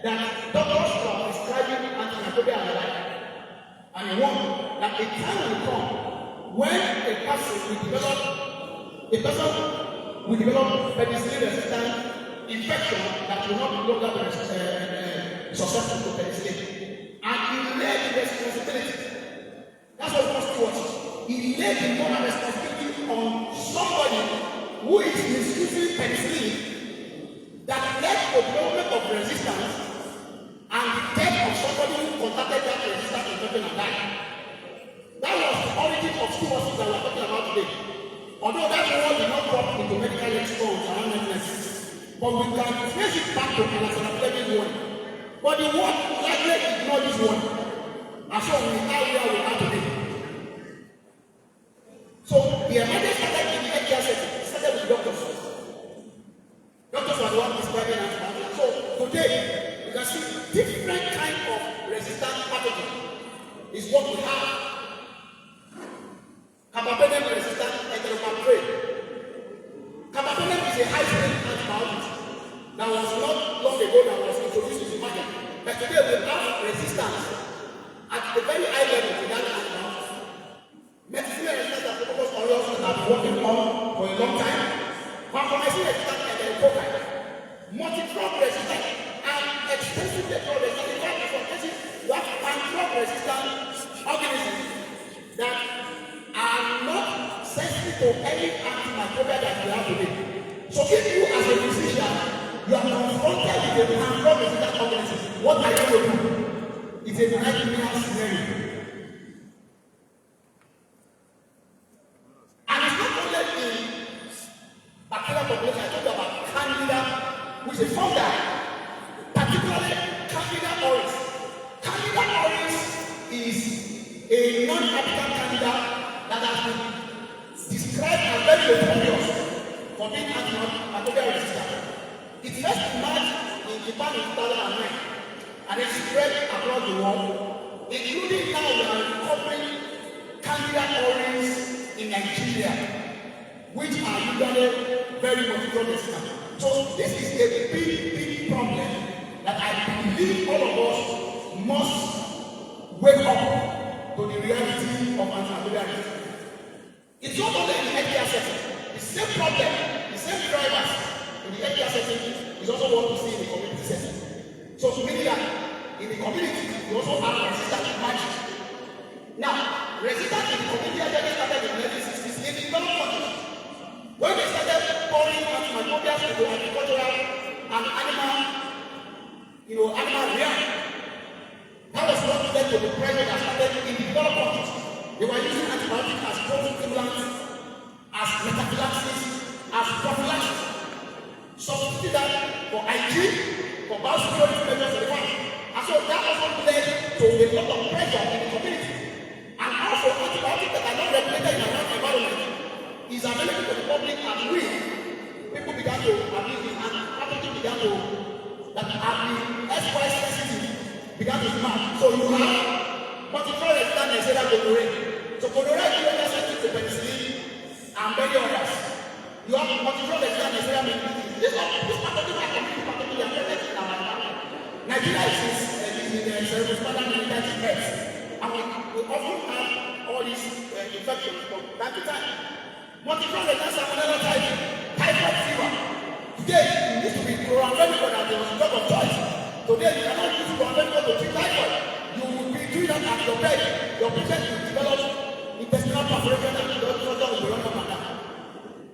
that doctors were prescribing antimicrobial antibiotics, and he warned that a time will come when a person will develop penicillin-resistant infection that will not be longer susceptible to penicillin. And he laid the responsibility. That's what Pastor was. He laid the moral responsibility on somebody who is misusing penicillin that led to development of resistance and the death of somebody who contacted that resistant infection and died. That was the origin of stewardship that we are talking about today. Although that word did not come into medical lexicons around 1996, but we can trace it back to Alexander Fleming's word. But the word likely ignored this word. And so we are where we are today. So the emergence started in the healthcare setting. It started with doctors. Doctors were the ones prescribing antibiotics. So today, you can see different kind of resistant pathogen is what we have. Carbapenem resistant enterobacter. Carbapenem is a high-strength antibiotic that was not long ago that was introduced to the market. But today we have resistance at a very high level to that animal. Medicinal resistance are focused on areas that have been working on for a long time. Vancomycin resistance and enterococcus, multi-drug resistant, and extensively drug resistant. In fact, in some cases, you have pan-drug resistant organisms that are not sensitive to any antimicrobial that we have today. So if you as a physician, you are confronted with a pan-drug resistant organism, what are you going to do? It's a nightmare scenario. And it's not only in bacterial population, I told you about Candida, which is fungi, particularly Candida auris. Candida auris is a non-habitat Candida that has been described as very notorious for being antimicrobial resistant. It first emerged in Japan in 2009 and it spread across the world, including now we are recovering Candida auris in Nigeria, which are usually very multi-drug resistant. So this is a big problem that I believe all of us must wake up to the reality of antimicrobial resistance. It's not only in the healthcare setting. The same problem, the same drivers in the healthcare setting is also what we see in the community setting. So meaning that in the community, we also have resistance emerging. Now, resistance in the community actually started in the 1960s in the developed countries. When they started pouring antimicrobials into agricultural and animal rearing, that was what led to the pressure that started in the developed countries. They were using antibiotics as protein stimulants, as metaphylaxis, as prophylaxis. Substitute that for hygiene, for biosecurity measures in the farm. And so that also led to a lot of pressure in the community. And also antibiotics that are not regulated in our environment is available to the public and we, people began to abuse it and pathogens began to, that have been SY sensitive, began to demand. So you have multi-drug resistant Neisseria gonorrhea. So gonorrhea is very sensitive to penicillin and many others. You have multi-drug resistant Neisseria meningitis. This pathogen are community pathogen they are present in our environment. Nigeria is in the cerebrospinal meningitis health. And we often have all these infections from time to time. Multi-drug resistant salmonella typhoid fever. Today, you need to be chloramfenical and there was a drug of choice. Today, you cannot use chloramfenical to treat typhoid. You will be doing that at your bed. Your patient will develop intestinal perforation and the doctor will run up and down.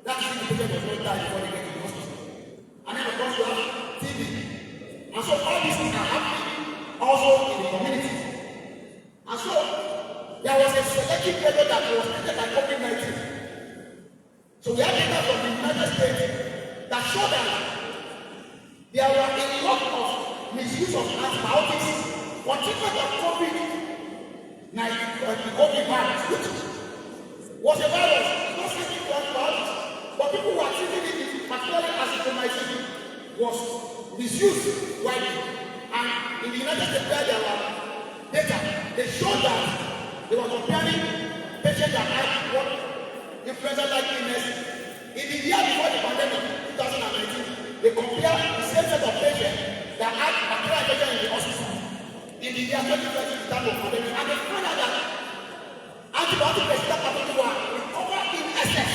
That is the patient does not die before they get to the hospital. And then, of course, you have TB. And so, all these things are happening also in the community. And so, there was a selective period that was treated by COVID-19. So we have data from the United States that show that there were a lot of misuse of antibiotics, particularly of COVID-19, the COVID virus, which was a virus, it's not sensitive to antibiotics, but people who are treating it, particularly azithromycin, was misused widely. And in the United States, where there were data, they showed that they were comparing patients that had what influenza-like illness. In the year before the pandemic, 2019, they compared the same set of patients that had bacterial infection in the hospital in the year 2020, the time of pandemic, and they found out that antibiotic resistant pathogens were recovered in excess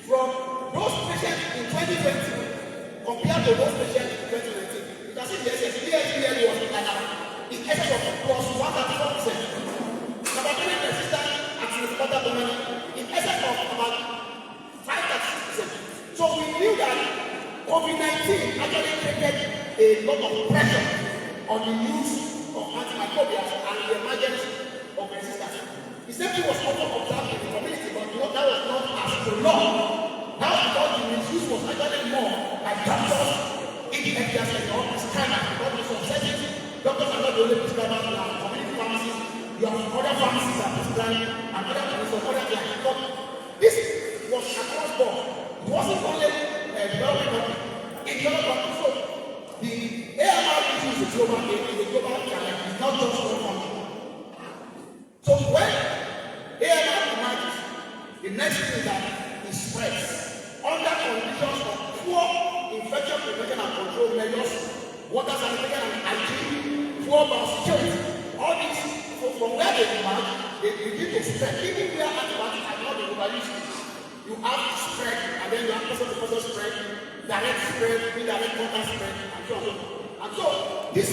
from those patients in 2020 compared to those patients in 2019. You can see the excess. ESBL was in excess of plus 134%. Bacterial resistant antimicrobial in excess of about 5.6%. So we knew that COVID-19 actually created a lot of pressure on the use of antimicrobials and the emergence of resistance. The same thing was also observed in the community, but that was not as prolonged. That was because the misuse was actually more by doctors in the healthcare sector or prescribers, because in some settings, doctors are not the only prescribers in our community pharmacies. You have other pharmacies that prescribe and other clinics of other clients. But this was across board. It wasn't only developing countries. In developed countries, so the AMR issue is a global challenge. It's not just one country. So when AMR emerges, the next thing is that it spreads under conditions of poor infection prevention and control measures, water sanitation and hygiene, poor security. All these, from where they demand, they begin to spread. Even where antibiotics are not been overused, you have to spread, and then you have person-to-person spread, direct spread, indirect contact spread, and so on. And so, this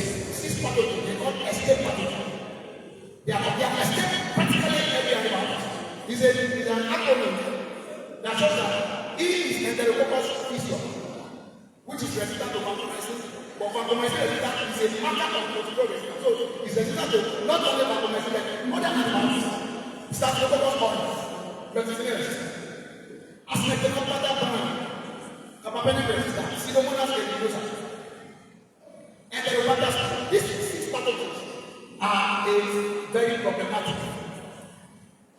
pathogen, they call escape pathogen. They are escape practically every animal. It's an acronym that shows that E is Enterococcus faecium, which is resistant to vancomycin. But vancomycin resistance is a marker of multiple resistance. So it's resistant to not only vancomycin, but other animals. Staphylococcus aureus, vaccine resistant. Asmectinopather brand, carbapenem resistant. Pseudomonas aeruginosa. Enterococcus. These 6 pathogens are very problematic.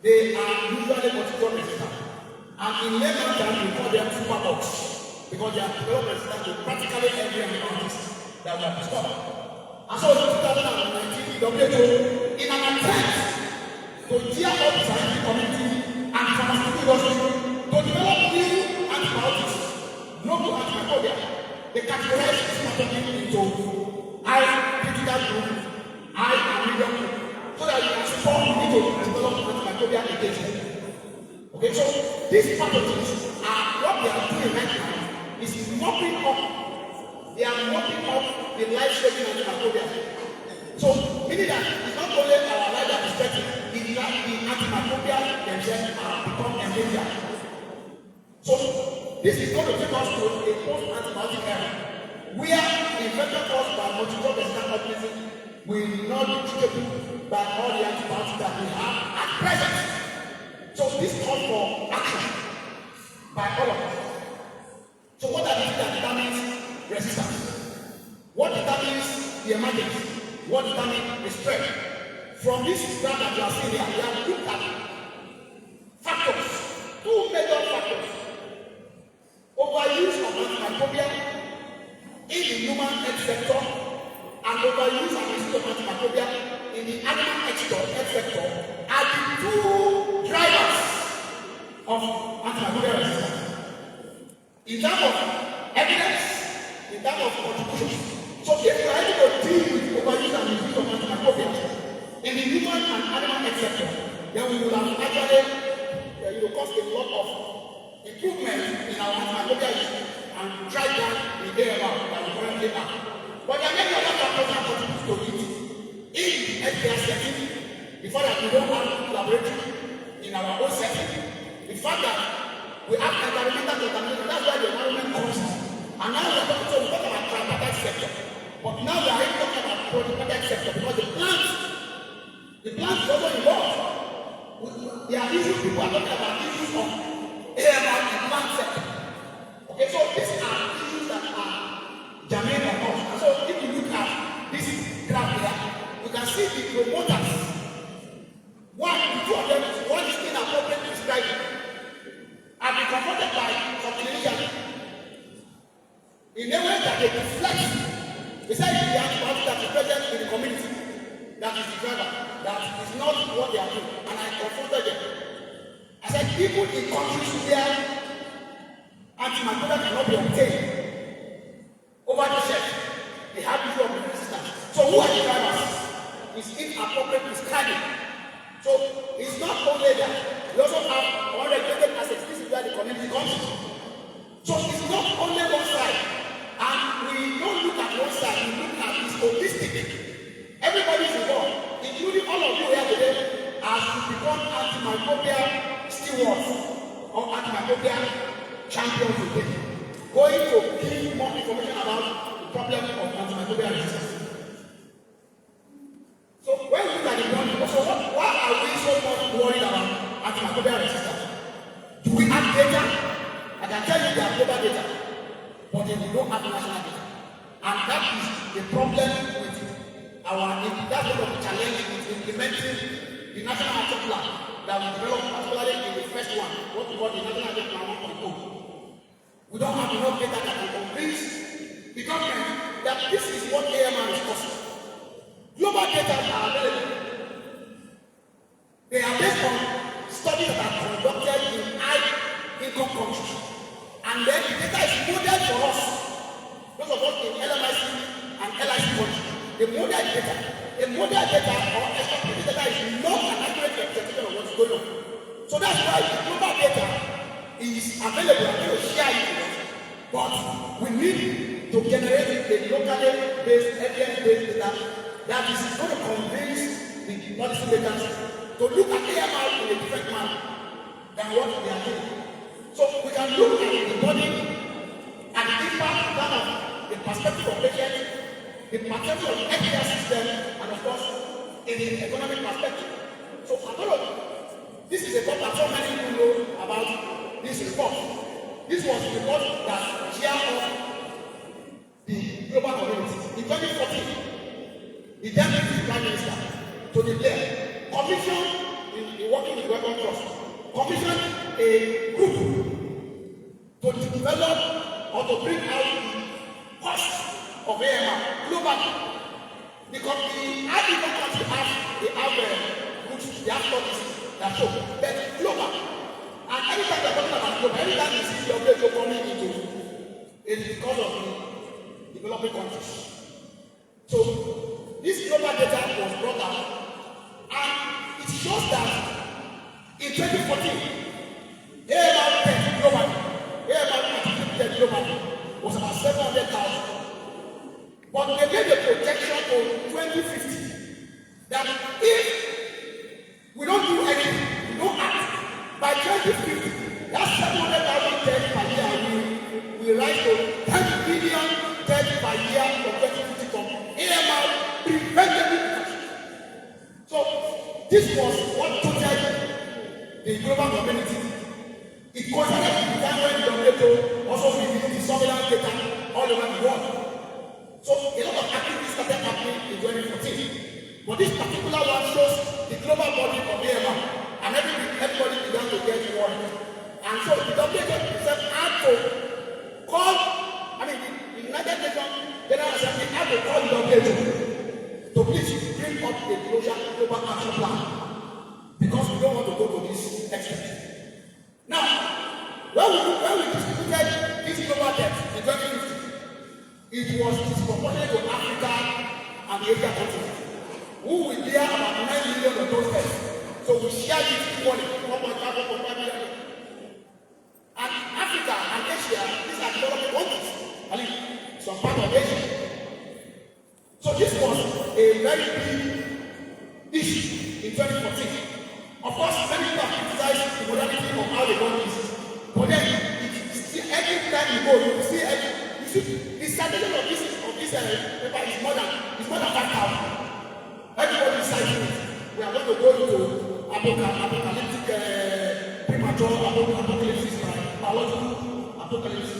They are usually multiple resistant. And in layman terms, we call them superbugs because they are developed resistant to practically every antibiotic that we have discovered. And so in 2019, WHO, in an attempt to gear up the scientific community and pharmaceutical industry to develop new antibiotics, novel antimicrobial, they categorize this pathogen into high critical group, high and medium group, so that you can support the need to develop antimicrobial agents. Okay, so these pathogens are what they are doing right now is mopping up. They are mopping up the life-saving antimicrobial. So, meaning that it's not only our life that is threatened, it is that the antimicrobial themselves are become endangered. So, this is going to take us to a post-antibiotic era, where infection caused by multiple resistant organisms will not be treatable by all the antibiotics that we have at present. So this calls for action by all of us. So what are the things that determines resistance? What determines the emergence? What determines the spread? From this graph that you are seeing here, we have looked at factors, 2 major factors. Overuse of antimicrobial in the human health sector and overuse and misuse of antimicrobial in the animal health sector are the 2 drivers of antimicrobial resistance. In terms of evidence, in terms of contribution. So if we are able to deal with overuse and misuse of antimicrobials in the human and animal health sector, then we will have actually cause a lot of improvement in our antimicrobial use and drive down the AMR that we currently have. But there are many other factors that contribute to it. In the healthcare setting, the fact that we don't have laboratory in our own setting, the fact that we have environmental contamination, that's why the environment comes. And now we are talking about tripartite sector. But now we are even talking about quadripartite sector because the plant is also involved. There are issues, people are talking about issues of AMR and plant sector. Okay, so these are issues that are germane of us. And so if you look at this graph here, you can see the promoters. The 2 of them, one is inappropriate prescribing. Have been confronted by some clinicians in a way that they deflect. Besides the antibiotic that is present in the community, that is the driver, that is not what they are doing. And I confronted them. I said, people in countries where antimicrobial cannot be obtained over the shelf, they have issue of resistance. So who are the drivers? It's inappropriate prescribing. So it's not only that, we also have unregulated assets. This is where the community comes in. So it's not only one side. And we don't look at one side, we look at this holistic. Everybody is involved, including all of you here today, as to become antimicrobial stewards or antimicrobial champions today. Going to give more information about the problem of antimicrobial resistance. So when we look at the one, so why are we so much worried about antimicrobial resistance? Do we have data? I can tell you they have global data, but then we don't have national data. And that is the problem with that's one of the challenges with implementing the national action plan that we developed, particularly in the first one, what we call the national action plan 1.0. We don't have enough data that can convince the government that this is what AMR is possible. Global data are available. They are based on studies that are conducted in high-income countries. And then the data is modeled for us. Those of us in LMIC and LIC countries, they model data. They model their data or extrapolated data is not an accurate representation of what's going on. So that's why the global data is available and we share it with us. But we need to generate a locally based, evidence-based data that is going to convince the policymakers to look at AMR in a different manner than what they are doing. So we can look at the body and the impact in terms of the perspective of patients, the perspective of the healthcare system, and of course, in the economic perspective. So this is a report that so many people know about this report. This was the report that chaired of the global community. In 2014, the Deputy Prime Minister, Tony Blair, commissioned, in working with Weapon Trust, commissioned a group to develop or to bring out the cost of AMR globally. Because the African countries have groups, they have studies that show that global. And anytime they're talking about global, anytime you see your data coming into it is because of the developing countries. So this global data was brought out, and it shows that in 2014, AMR test globally, was about 700,000. But they made a projection for 2050 that if we don't do anything, we don't act, by 2050, that 700,000 tests per year will rise to 10 billion tests per year for 2050 from AMR preventable infection. So this was what totaled the global community. It coincided with the time when WHO also reviewed the surveillance data all over the world. So a lot of activities started happening in 2014. But this particular one shows the global body of AMR, and everybody began to get worried. And so the WHO itself had to call, the United Nations General Assembly had to call the WHO to please bring up a global action plan, because we don't want to go to this extent. Now, when we distributed this global debt in 2050, it was disproportionate to Africa and the Asia continent, who will bear about 9 million of those debts. So we shared it equally, 1.5 million. And Africa and Asia, these are developing countries, some part of Asia. So this was a very big issue in 2014. Of course, many people have criticized the modality of how they got this. But then, every time you go, you see the citation of this paper is more than 5,000. Everybody is citing it. We are going to go into apocalyptic, premature apocalypse, biological apocalypse.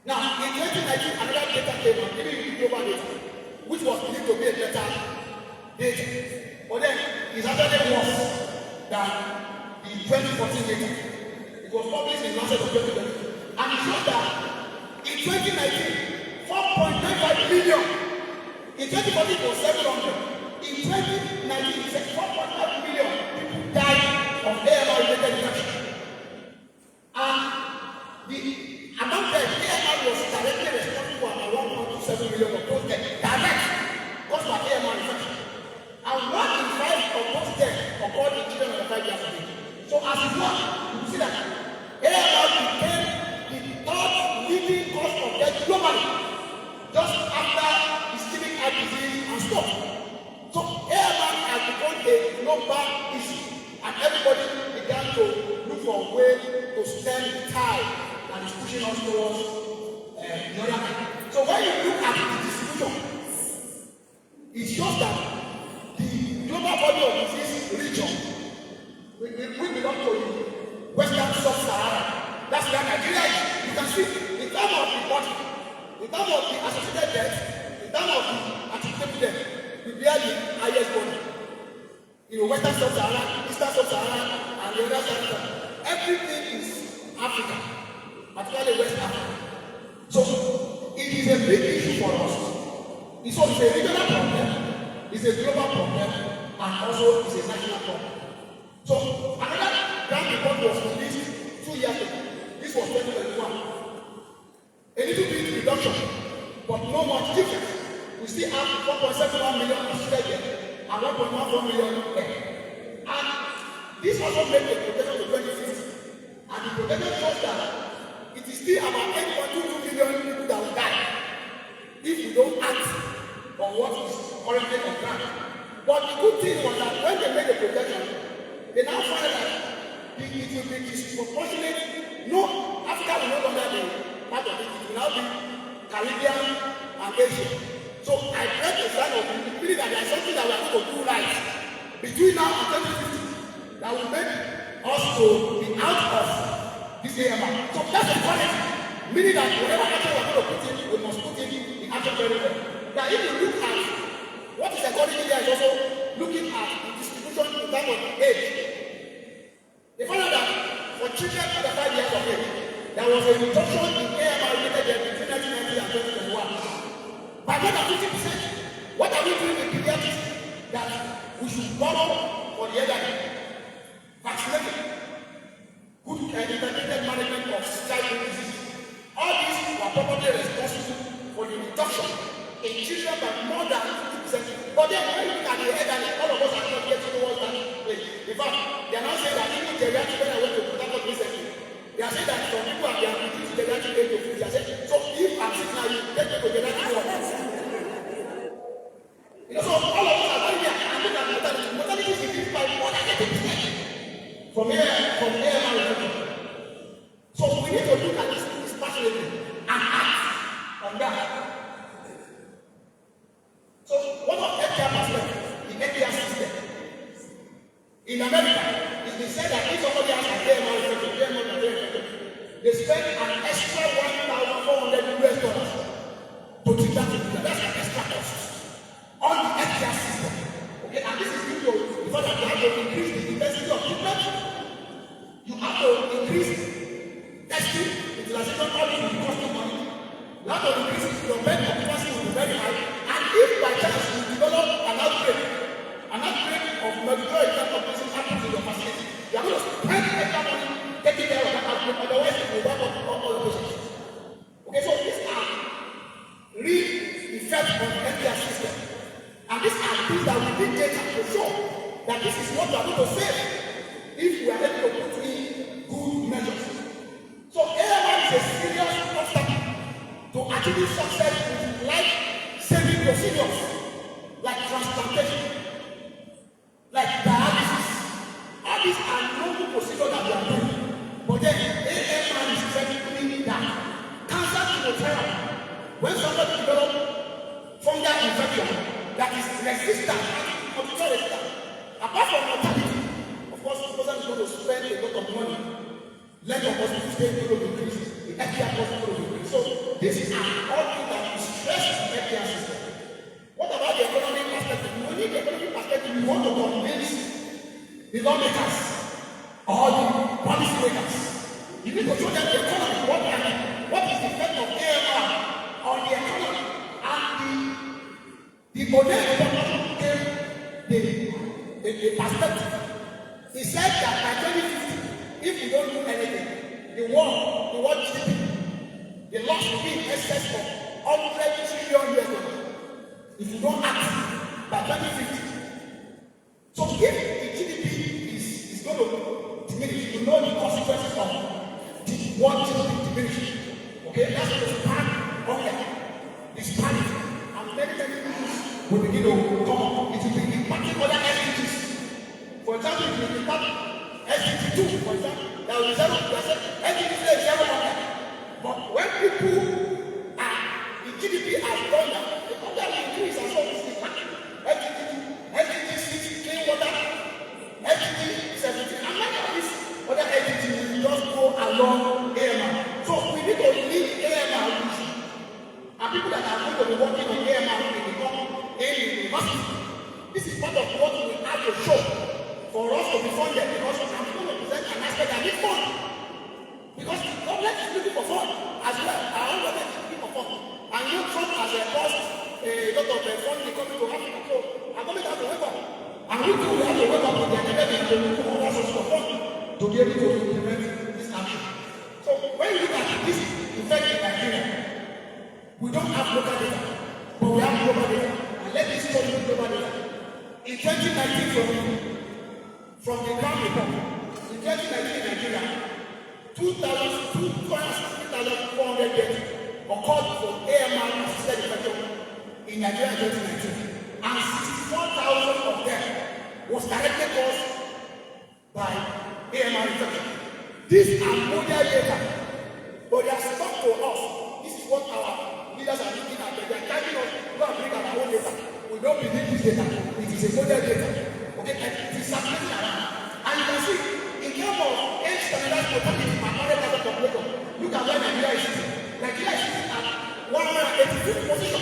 Now, in 2019, another data came out, giving global data, which was believed to be a better data. But then, it's actually worse than the 2014 data. It was published in Lancet of 2020. And it showed that in 2019, 4.95 billion. In 2014, it was 700. In 2019, it said 4.5 billion people died of AMR-related infection. And the amount that AMR was directly responsible for about 1.27 million of those deaths, direct, caused by AMR infection. And 1 in 5 of those deaths occurred in children under 5 years of age. So as it was, you see that AMR became the third leading cause of death globally, just after ischemic heart disease and stroke. So AMR has become a global issue, and everybody began to look for a way to stem the tide that is pushing us towards the other hand. So when you look at the distribution, it shows that the global body of disease region, we belong to the Western Sub-Sahara. That's where Nigeria is. You can see, in terms of the body, in terms of the associated deaths, in terms of the attributed death, we bear the highest body. Western Sub-Sahara, Eastern Sub-Sahara, and the other side. Everything is Africa, particularly West Africa. So it is a big issue for us. It's a regional problem, it's a global problem, and also it's a national problem. So another grant report was released 2 years ago. This was 2021. A little bit reduction, but not much difference. We we still have 1.71 million assisted death and 1.14 million death. And this also made the projection to 2050. And the projection shows that it is still about 8.22 million people that will die if we don't act on what is currently on ground. But the good thing was that when they made the projection, they now find that it will be disproportionate. No, Africa will no longer be part of it. It will now be Caribbean and Asia. So I break the sign of the feeling that there is something that we are going to do right between now and 2050 that will make us to be out of this AMR. So that's the quality. Meaning that whatever action we are going to put in, we must put in the action very well. Now if you look at what is according there is also looking at the distribution in terms of age. They found out that for children under 5 years of age, there was a reduction in AMR related death between 1990 and 2021. By more than 50%. What are we doing in pediatrics that we should borrow for the elderly? Vaccination, good integrated management of childhood disease. All these were probably responsible for the reduction in children by more than 50%. But then when you look at the elderly, all of us are not getting towards that place. In fact, they are now saying that even geriatric, when I went to Port Harcourt recently, they are saying that some people are reducing geriatric age to 50. They are saying, so if I'm sick now, you take me to geriatric ward. You know, so all of us are going there and look at mortality. Mortality is increased by more than 80% from AMR reduction. So we need to look at this passionately and act on that. So one of the healthcare aspects, the healthcare system. In America, it's been said that if somebody has an AMR infection, they spend an extra $1,400 to treat that individual. That's an extra cost on the healthcare system. Okay, and this is due to the fact that you have to increase the intensity of treatment. You have to increase testing, utilization, all this will cost you money. You have to increase your bed occupancy will be very high. And if by chance you develop an outbreak of medical disease happens in your facility, you are going to spend extra money taking care of that outbreak, otherwise it will wipe up all the patients. Okay, so these are real effects on the healthcare system. And these are things that we need data to show that this is what we are going to save if we are able to put in good measures. So AMR is a serious obstacle to achieving success with life-saving procedures like transplantation, like dialysis. All these are novel procedures that we are doing. But then AMR is technically that. Cancer chemotherapy, when somebody develops fungal infection that is resistant, apart from mortality, of course, the person is going to spend a lot of money. Length of hospital stay is going to increase, the healthcare cost is going to increase. So this is all things that will stress the healthcare system. What about the economic perspective? We need the economic perspective. We want to convince the lawmakers or the policy makers. You need to show them the economy. What is the effect of AMR on the economy? And the model gave the perspective. He said that by 2050, if you don't do anything, the world GDP, the loss will be in excess of $100 trillion if you don't act by 2050. So if the GDP is going to diminish, you know the consequences of the world GDP diminishing. Okay, that's going to spark hunger, disparity, and many things will begin to come up. It will be impacting other SDGs. For example, it will impact SDG 2, for example, there will be 0%. SDG 3 is 0%. But when people are, the GDP has gone down, the hunger will increase as well as the impact. SDG 6, clean water, SDG 17, and many of these other SDGs will just go along AMR. So we need to leave AMR with you. And people that are going to be working on AMR will become a university. This is part of what we have to show for us to be funded, because I'm going to present an aspect that needs fund. Because the government is looking for fund as well. Our own government is looking for fund. And you Trump has cost a lot of funding coming to Africa. So our government has to wake up. And we too have to wake up with the academic and to look for other sources of fund to be able to implement this action. So when you look at this effect in Nigeria, we don't have local data, but we have global data. global data. In 2019, from the ground report, in 2019 in Nigeria, 2,400 deaths occurred from AMR assisted infection in Nigeria in 2019, and 64,000 of them was directly caused by AMR infection. These are modern data, but they are stuck to us. This is what our leaders are looking at. They are telling us, go and bring our own data. We don't believe this data. It is a modern data. Okay, and it is circulating around. And you can see, in terms of age standardized mortality per 100,000 population, look at where Nigeria is sitting. Nigeria is sitting at 185th position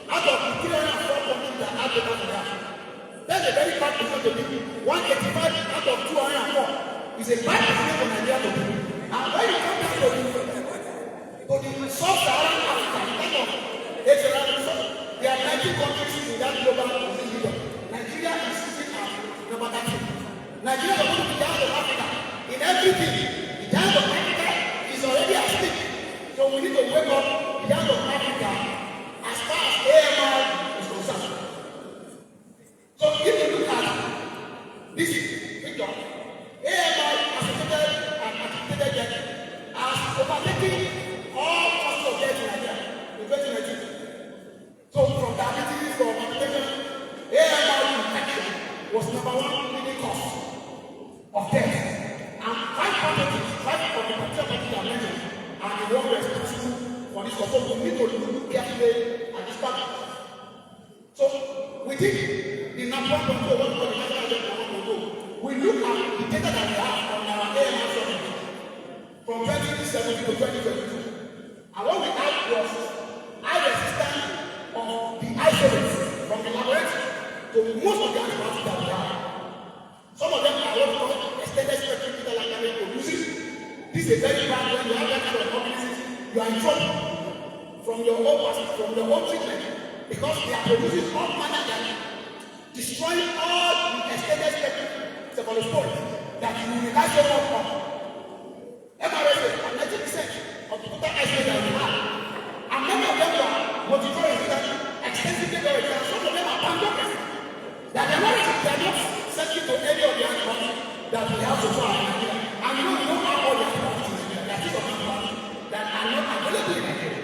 out of the 304 countries that have data for that. That's a very bad position to be. 185 out of 204 is a bad position for Nigeria to be. And when you come down to the sub-Saharan Africa, in terms of age standardized, there are 90 countries in that global position. Nigeria is sitting at number 13. Nigeria is going to be down to Africa in everything. The down of Africa is already at stake. So we need to wake up the down of Africa as far as AMR is concerned. So if you look at this picture, AMR associated and activated death as overtaking all causes of death in Nigeria in 2019. So from diabetes, from hypertension, AMR infection was number one leading cause of death. And 5 pathogens, 5 of the particular pathogens I mentioned, are the one responsible for this cause. So we need to look carefully at this pathogen. So we did the number one control, what we call the national agenda control. We look at the data that we have on our AMR survey from 2017 to 2022. And what we had was high resistance of the isolates from the laboratory to most of the antibiotics that we have. Some of them are what we call extended spectrum beta lactamate producing. This is a very bad when you have that kind of organisms, you are in trouble from your own treatment, because they are producing all manner that destroying all the extended spectrum cephalosporins that you rely so much on. MRSA are 90% of the total isolate that we have. And many of them are multi-resistant, extensively resistant, some of them are pandemic. That they are not sensitive to any of the antibiotics that we have so far in Nigeria. And we don't have all the antibiotics in Nigeria. There are still some antibiotics that are not available in Nigeria.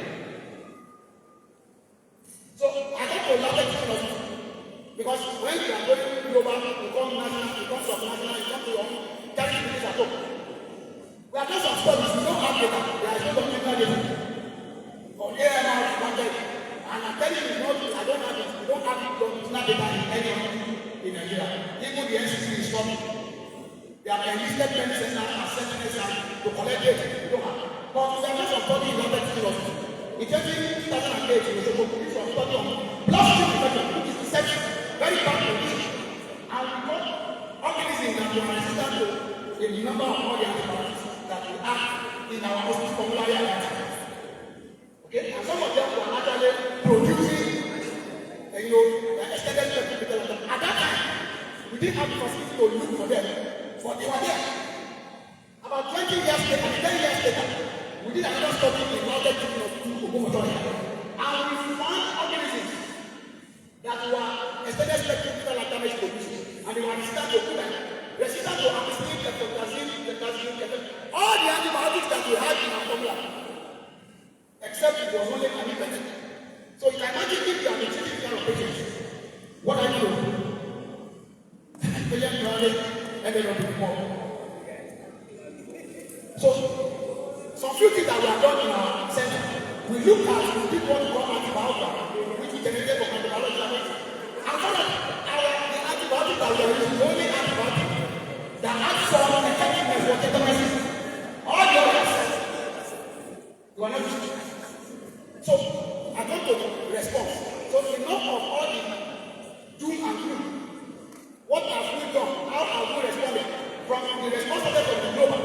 So I don't know a lot of because when you are going global, you come national, you come subnational, you come to your own 30 minutes at home. We are just some studies, we don't have data. There is no computer data. On AMR, and I'm telling you, I don't have it. We don't have longitudinal data in any in Nigeria. Even the NCC is coming. They have enlisted many centers and sentinels to collect data. We don't have. But we are just study in London City Hospital. In 2008, we were supposed to do some study on bloodstream infection, which is deception, very bad condition. And we got organisms that were resistant to a number of all the antibiotics that we have in our hospital formulary antibiotics. Okay, and some of them were actually producing, extended spectrum beta lactamate. At that time, we didn't have the facility to look for them, but they were there. About 20 years later, 10 years later, we did another study in London City Hospital, and we found organisms that were extended spectrum beta lactamate producing, and they were resistant to food, resistant to ampicillin, tetracycline, all the antibiotics that we had in our formula. Except it was only an infection. So you can imagine if you are treating care of patients, what are you doing? Million dollars and then on more. So some few things that we have done in our center, we look at the people who call antibiotics, which we generated from antibiotics. And for the antibiotics that we are using, the only antibiotics that have some effectiveness for tetanus. All the others, you are not using. So, I come to the response. So, enough of all the doom and gloom. What have we done? How have we responded? From the response of the global.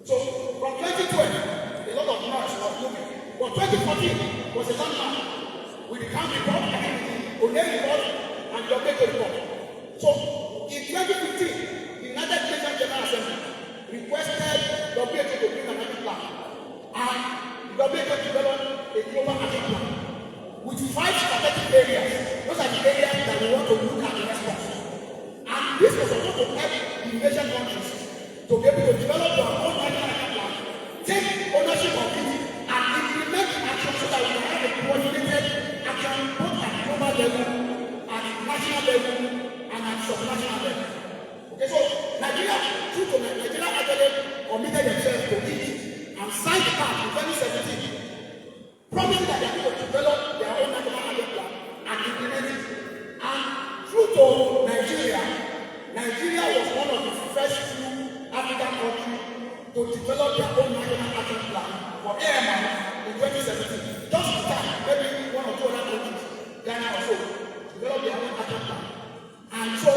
So, from 2012, a lot of noise was moving. But 2014 was a landmark with the camp report, the O'Neill report, and the Obeko report. So, in 2015, the United Nations General Assembly requested WHO to bring an action plan. And WHO developed a global action plan. with 5 strategic areas. Those are the areas that we want to look at the response. And this was supposed to help the Asian countries to be able to develop their own national action plan, take ownership of it, and implement action so that we can have a coordinated action both at global level, at national level, and at subnational level. Okay, so Nigeria actually committed themselves to it and signed the pact in 2017, promising that they are going to develop their own national action plan and implement it. And through to Nigeria was one of the first few African countries to develop their own national action plan for AMI in 2017. Just in time, maybe one or two other countries, Ghana or so, develop their own action plan. And so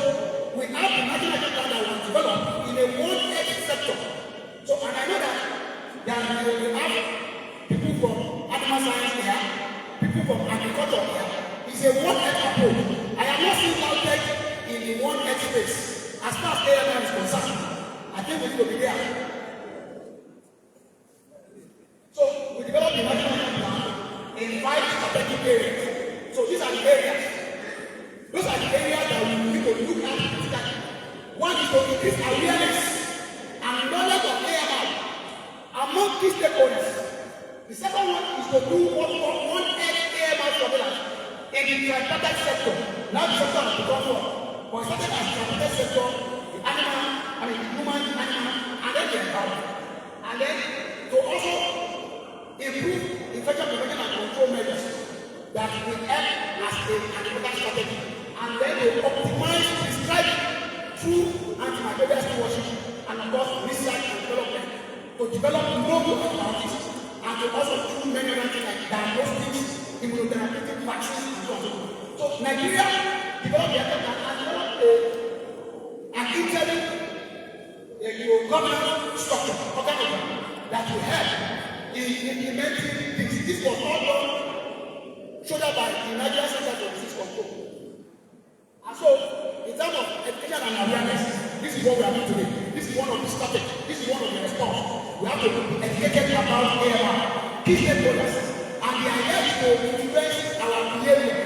we have the national action plan that was developed in a one-edge sector. So, and I know that we have people from animal science here, people from agriculture here. It's a one-edge approach. I am not seeing outside in the one-edge space. As far as AMI is concerned, I think we need to be there. So we developed the national action plan in 5 strategic areas. So these are the areas. Those are the areas that we need to look at. One is to increase awareness and knowledge of AMI among key stakeholders. The second one is to do one-edge AMI surveillance in the tripartite sector. Now the sector has become one. But started as the tripartite sector, the human, animal, and then the environment. And then to also improve infection prevention and control measures that will help as an antimicrobial strategy. And then they optimize prescribing through antimicrobial stewardship and of course research and development to develop novel antibiotics and to also do many other things like diagnostics, immunotherapeutic vaccines and so on. So Nigeria developed the action and developed an interim governance structure that will help in implementing things. This was all done shouldered by the Nigeria Center for Disease Control. And so, in terms of education and awareness, this is what we are doing today. This is one of the strategies. This is one of the response. We have to be educated about AMI, key stakeholders, and the idea is to influence our behavior,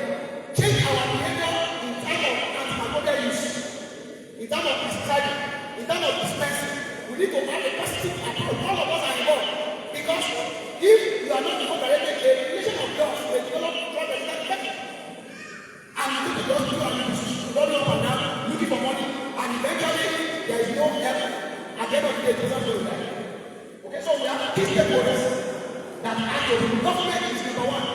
change our behavior in terms of antimicrobial use, in terms of prescribing, in terms of dispensing. We need to have a positive approach. All of us are involved. Because if you are not involved directly, a relation of yours will develop drug resistant infection. And you need to just do and running up and down, looking for money, and eventually there is no help. At the end of the day, it doesn't go right. Okay, so we have key stakeholders that actually government is number one.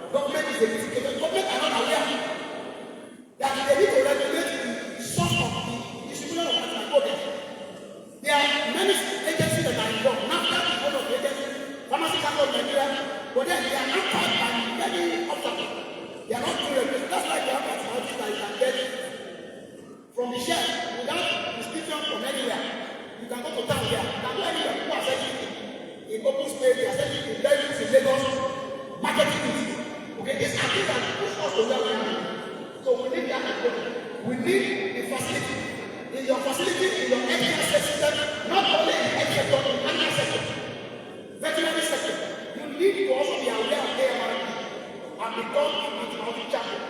Government is the government are not aware that they need to regulate the source of the distribution of antimicrobials. There are many agencies that are involved. NAFTA is one of the agencies, Pharmacy Council of Nigeria, but then they are not tied by many obstacles. They are not doing regulation. That's why they have antibiotics that you can get from the shelf without restriction from anywhere. You can go to town here. You can go anywhere. People are selling it in open space. They are selling it in Lagos, in Lagos, marketing it. Okay, it's a thing that push us to where we are. So we need that approach. We need the facility. In your facility, in your healthcare system, not only in the health sector, in the animal sector, veterinary sector, you need to also be aware of AMI and become an antibiotic champion.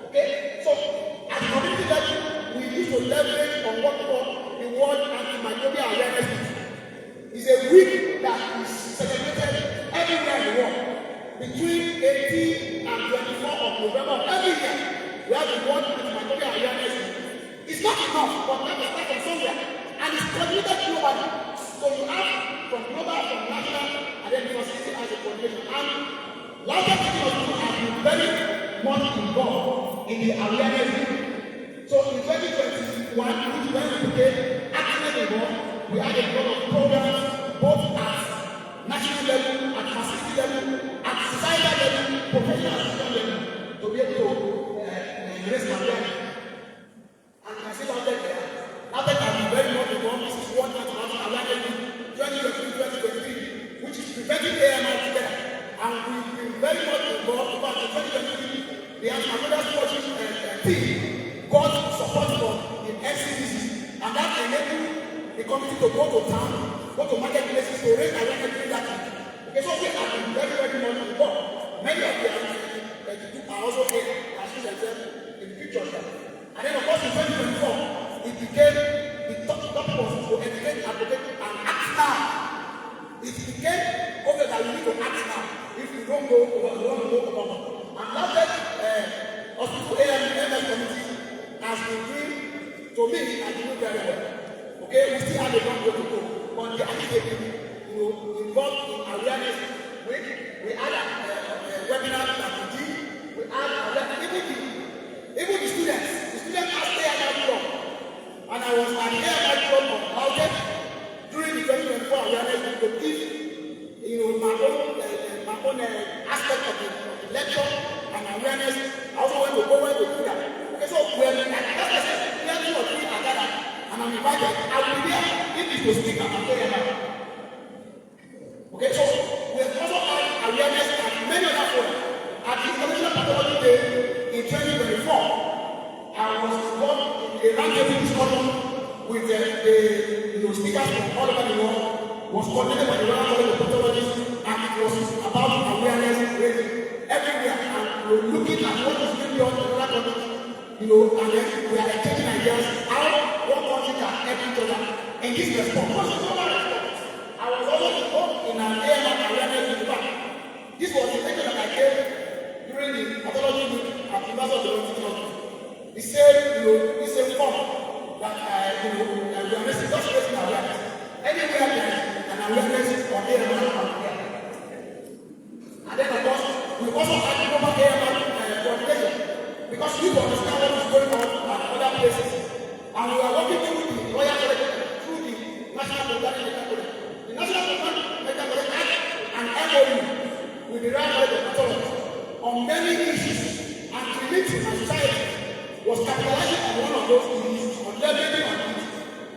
Okay? So, at the community level, we need to leverage on what we call the World Antimicrobial Awareness Week. It's a week that is celebrated everywhere in the world. Between 18 and 24 of November of every year, we have the World Antimicrobial Awareness Week. It's not enough, but we have to start from somewhere. And it's coordinated globally. So you have from global, from national, and then the facility as a coordination. And larger cities of people have been very much involved in the awareness week. So in 2021, which when we became actively involved, we had a lot of programs, both at national level, at facility level, at societal level, professional assistant level, to be able to raise awareness. And I see out there, now that I've been very much involved, this is one antibiotic awareness week 2023, which is preventing AMI together. And we've been very much involved about the 2023, the antimicrobial stewardship team got support from the NCDC, and that enabled the committee to go to town, go to marketplaces to raise awareness during that week. Okay, so we have been very much involved. Many of the are also here, as you said, in the picture here. And then, of course, in 2024, it became the topic was to educate, advocate, and act now. It became obvious that you need to act now if you don't go over, you want to go over. And that hospital AMS committee has been doing, to me, has been doing very well. Okay, we still have a long way to go, but they are involved in awareness. We had a webinar that we did. We had awareness. Even the students asked AMI club, and I was at AMI club of Housing during the 2024 awareness to give, my own aspect of the lecture and awareness. I also went to do that. Okay, so we are like 2 or 3 are gathered, and I'm invited. I will be there if it's to speak at AMI. Okay, so we have also had awareness at many other forums. At the International Pathology Day in 2024, I was involved in a roundtable discussion with the speakers from all over the world. Was coordinated by the Royal College of Pathologists, and it was about awareness raising everywhere. And we're looking at what is going on in other countries, and then we are exchanging ideas how one country can help each other. And this response was a global response. I was also involved in an AMI awareness in the back. This was the lecture that I gave during the pathology week at the University of the North. The same form that we are just raising awareness. Anywhere there is an awareness on AMI and then of course we also had global AMI coordination because we understand what is going on at other places, and we are working through the Royal College, through the National Pathology Medical College. The National Pathology Medical College had an MOU with the Royal College of Pathology on many issues, and the meeting and society was capitalizing on one of those issues, on leveraging on it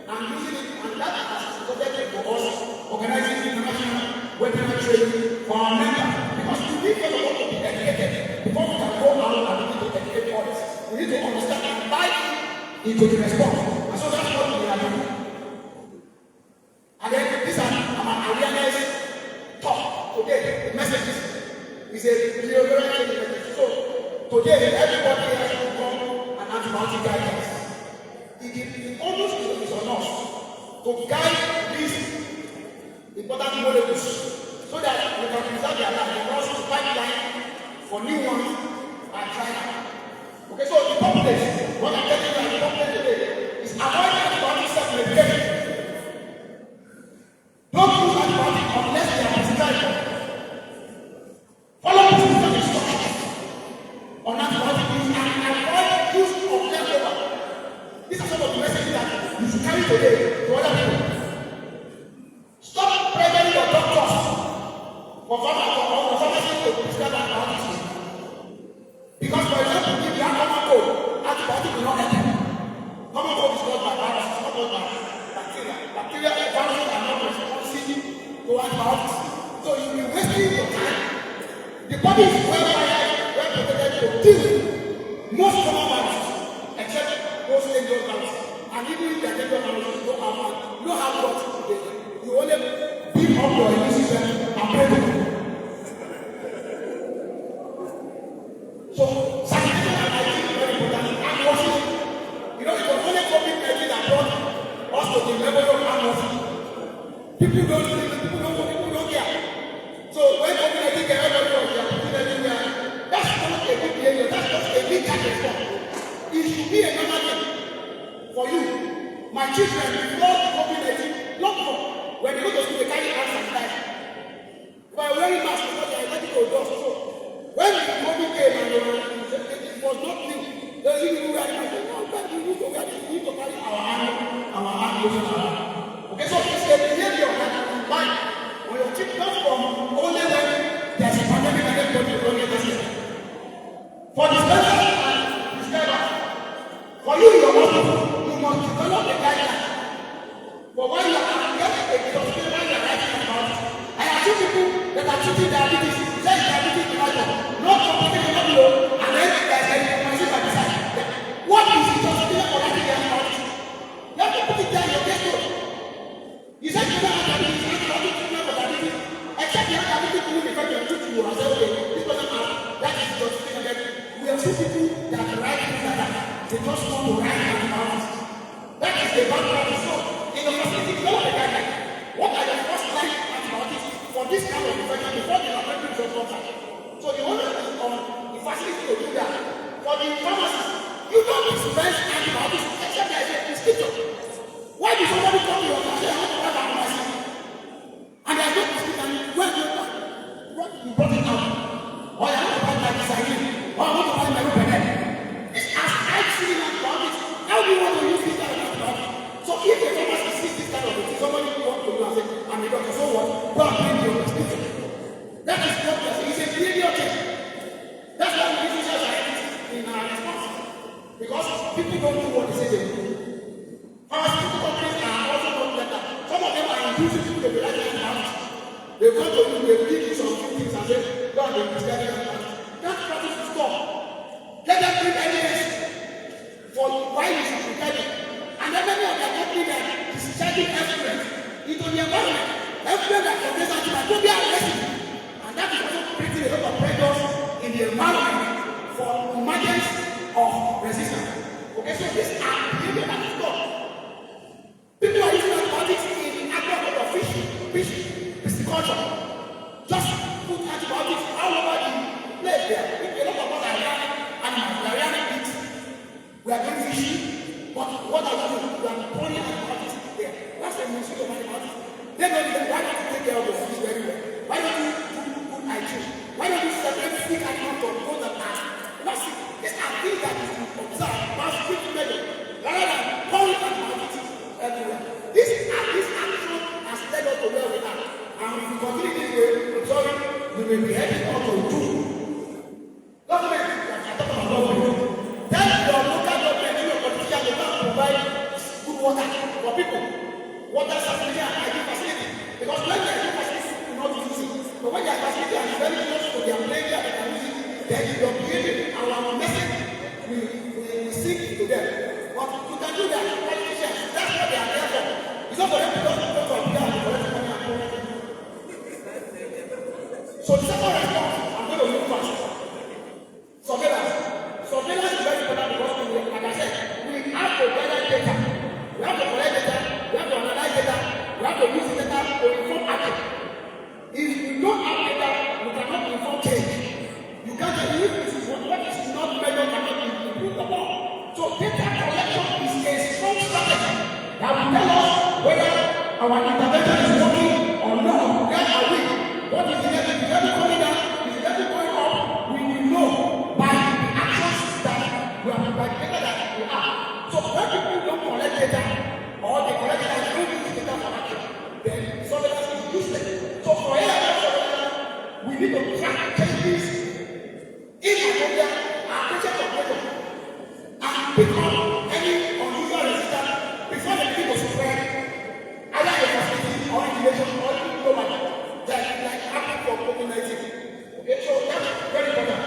and using it, and that has supported for us organizing international webinar training for our members, because we need to be educated before we can go out and we need to educate others. We need to understand and buy into the response, and so that's what we are doing. And then these are our awareness talk today. The message is a very training message. So today everybody has to come and antibiotic guidance. It almost is on us to guide these important molecules so that we can preserve their life, because the pipeline for new ones are trying out. Okay, so the complex, what I'm telling you, the complex today is avoid antibiotic self-medication. Don't use antibiotics unless they are prescribed. Follow prescription instructions on antibiotic use and avoid use of leftover. These are some of the messages that you should carry today to other people. Stop pressuring your doctors for pharmacists to prescribe antibiotics. Because, for example, if you have common cold, antibiotics will not help you. Common cold is caused by viruses, it's not caused by bacteria. Bacteria and viruses are not responsive to antibiotics. So you'll be wasting your time. The body is well wired, well protected to deal with most common viruses, except those dangerous viruses. And even if they are dangerous viruses, you don't have what to do. You only build up your immune system and pray to them. So, sanitation and hygiene is very important. And washing, it was only COVID-19 that brought us to the level of hand washing. People don't care. So, when COVID-19 came, everybody was there, putting everywhere. That's not a good behavior. That's not a big kind of stuff. It should be a normal thing for you. My children, before COVID-19, not more. When they go to school, they carry hands sanitizer. By wearing masks because they are allergic to dust. So when the COVID came and it was not new, they didn't wear it. No, but we need to wear it. We need to carry our hand lotion around. Okay, so it's a behavior that you mind. When your children come from only when there's a pandemic and everybody will get tested. For the special and prescribers, for you, your hospital, you must develop a guideline. But when you are getting a hospital, when you are writing about it, I have two people that are treating diabetes, say diabetes disorder, not completely not low, and then there's a information by the side. What is it hospital for writing their about it? You have to put it down in your case code. You said you don't have diabetes, you have to treatment for diabetes, except you have diabetes to look effect on you, and say, okay, this person has, that is justification. just want to write antibiotics. That is the bad practice. So, in the facility, develop a guideline. What are the first line antibiotics for this kind of infection before the laboratory results come back? So, the only thing on the facility to do that. For the pharmacist, you don't dispense antibiotics except there is a prescription. Why did somebody come to your house and say, I want to have antibiotics? And there is no prescription. Where do you brought it out? Or I want to buy my design. Or I want to buy my open. It's as I've seen antibiotics. How do you want to use this kind of antibiotics? So if the pharmacist sees this kind of thing, somebody will come to you and say, I'm a doctor, so what? Go and bring your prescription. That is what they say. It's a behavior thing. That's why we use scientists in our response. Because people don't do what they say they do. Pharmaceutical companies are also not better. Some of them are inducing people to be like antibiotics. They come to you, they give you some few things and say, God, they prescribe antibiotics. That practice is stop. Let them bring evidence for why you should prepare them. And then many of their companies that is charging effluent into the environment. Effluent that contains antimicrobial resins. And that is also creating a lot of pressures in the environment for emergence of resistance. Okay, so these are behavior that is stop. People are using antibiotics in agriculture of fish, pisciculture. Just put antibiotics all over the place there. If a lot of us are running animals, we are running meat, we are doing fishing, but what are we doing? We are pouring antibiotics there. That's the mistake of antibiotics. They don't even, why don't you take care of the fish very well? Why don't you do good hygiene? Why don't you separate sick animals from those that are not sick? These are things that you should observe, but strict measure, rather than pouring antibiotics everywhere. This action has led us to where we are. And if we continue this way, I'm sorry, we may be heading on to do. Government, I talk about government. Tell your local government, your politician, they can't provide good water for people. Water supply and hygiene facility. Because when they are facility, you will not use it. But when they are facility and it's very close to their place, they can use it. Then your behavior, our message, we sink into them. But you can do that, politicians. That's what they are there for. It's not for them to go from here and collect money and go. So the second response, I'm going to move fast. Surveillance. Surveillance is very important because, like I said, we have to gather data. We have to collect data. We have to analyze data. We have to use data to inform action. If we don't have data, we cannot inform change. You can't tell me this is what is not measured cannot be improved upon. So data collection is a strong strategy that will tell us whether our intervention is working or not. Where are we? What is the level? Is the level going down? Is the level going up? We will know by the actions that we have, by the data that we have. So when people don't collect data or they collect data and don't use data for action, then surveillance is useless. So for surveillance, we need to track changes in Nigeria and patient population and pick up any unusual resistance before they begin to spread either the facility or inhalation or even globally, like happening for COVID-19. Okay, so that's very important.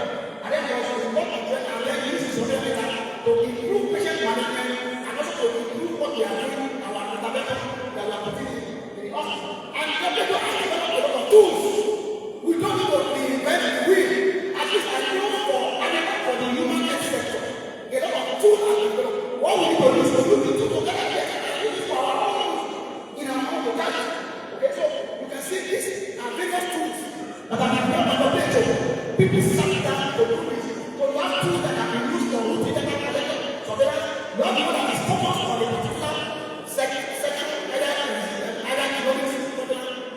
And then there also is what to do and then use this data to improve patient management and also to improve what we are doing, our intervention that we are putting in the hospital. And the people are developing a lot of tools. We don't need to reinvent the wheel. At least I know for the human health sector, a lot of tools are developed. What we need to use to use the tool to get and use it for our own use in our own locality. Okay, so you can see this are various tools that have been developed by the people. People sat down to do this. So you have tools that have been used for routine data collection. So there are not one that is focused on a particular section, either economics,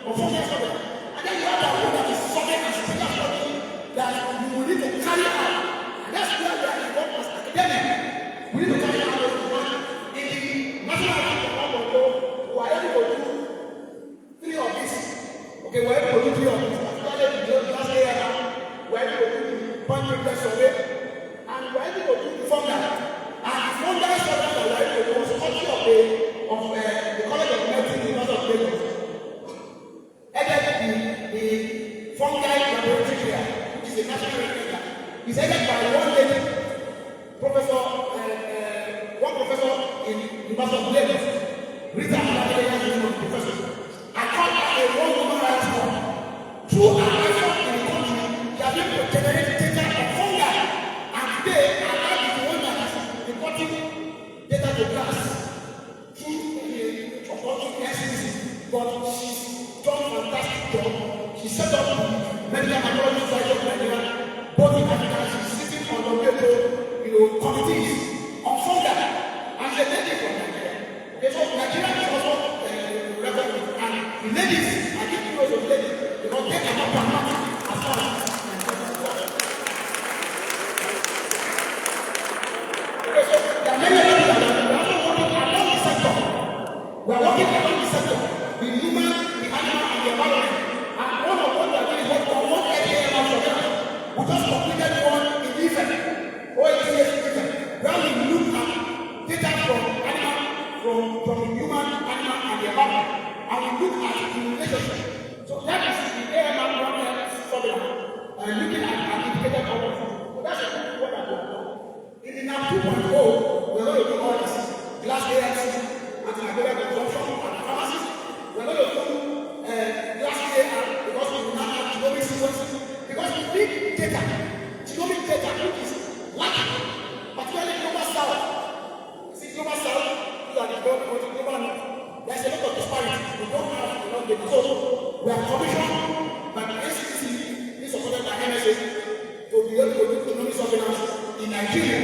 or social surveillance. And then you have that one that is subject and special study that you will need to carry out. And that's where we are involved as academics. We need to carry out those work in the national control. We are able to do 3 of these. Okay, we are able to do 3 of these. Particularly the last area now, we are able to do the point request survey, and we are able to do the fungi. And the fungi survey that we are able to do was courtesy of the College of Medicine in North of Lagos. The fungi laboratory here, which is a national record, is headed by one lady, one professor in the University of Lagos, Rita Professor. I call her a one-woman rights law. Through our effort in the country, we are able to generate data on fungi, and today, our lab is the one that is reporting to class through opportunity SCC, but she's done a fantastic job. She set up the medical technology society of Nigeria, both in Africa. She's sitting on the paper, committees on Sunday, and the lady from Nigeria. Okay, so Nigeria is also relevant, and the ladies, I give kudos to the ladies because they are not pragmatic as far as Nigeria is concerned. Okay, so there are many ladies that are also working along the sector. We are working along the sector, the human, the animal, and the environment. And one of what we are doing is what we want AAM for them. We just completed one in Ife, OATS Ife, where we look at data from animal, from the human, animal, and the environment, and we look at the relationship. So that is the AMR formula, looking at an indicated outcome. So that's exactly what I'm doing. In the NAP 2.0, we're going to do all this glass AMC, antimicrobial consumption, and pharmacies. We're going to do glass AR because we will now have genomic sequencing. Because we need data, genomic data, which is lacking, particularly global south. See, global south, these are the global north. There's a lot of disparity. We don't have enough data. So we are commissioned by the NCDC, is supported by MSA, to be able to do genomic surveillance in Nigeria.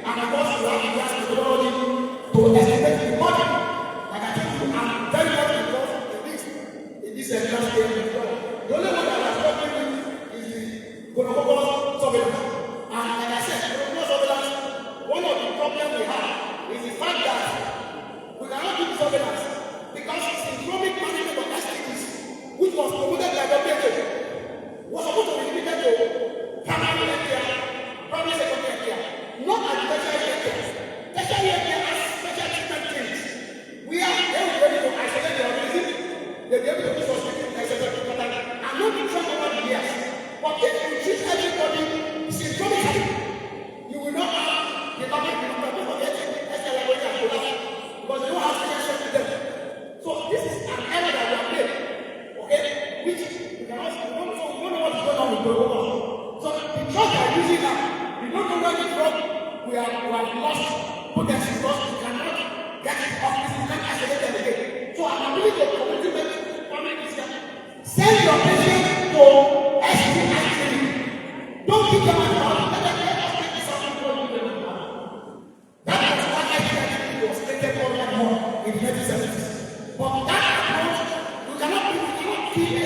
And of course, we have the glass methodology to estimate the body. Like I told you, I'm very much involved in this glass area. The only one that I'm working with is the gonococcal surveillance. And like I said, gonococcal surveillance, one of the problems we have is the fact that we cannot do surveillance because syndromic management of STDs, which was promoted by WHO, was supposed to be limited to primary healthcare, primary secondary healthcare, not at tertiary healthcare. Tertiary healthcare has special treatment clinics where they will be able to isolate the organism, they will be able to do suspecting isolation pattern, and not be trained over the years. But if you treat everybody syndromically, you will not have the public of getting healthcare laboratory and collapse because they don't have financial with them. So this is an error that we have made, okay? Which we cannot, we don't know what is going on with global. So the drug they are using now, we don't know where the drug we have lost potency because we cannot get it off this, we can't isolate them again. So I'm appealing to community family Christian. Send your patient to STI clinic. Don't keep them at home. Let them get us take something for you. That was why STI clinic was created all that more in the 1970s. But that approach, you cannot keep a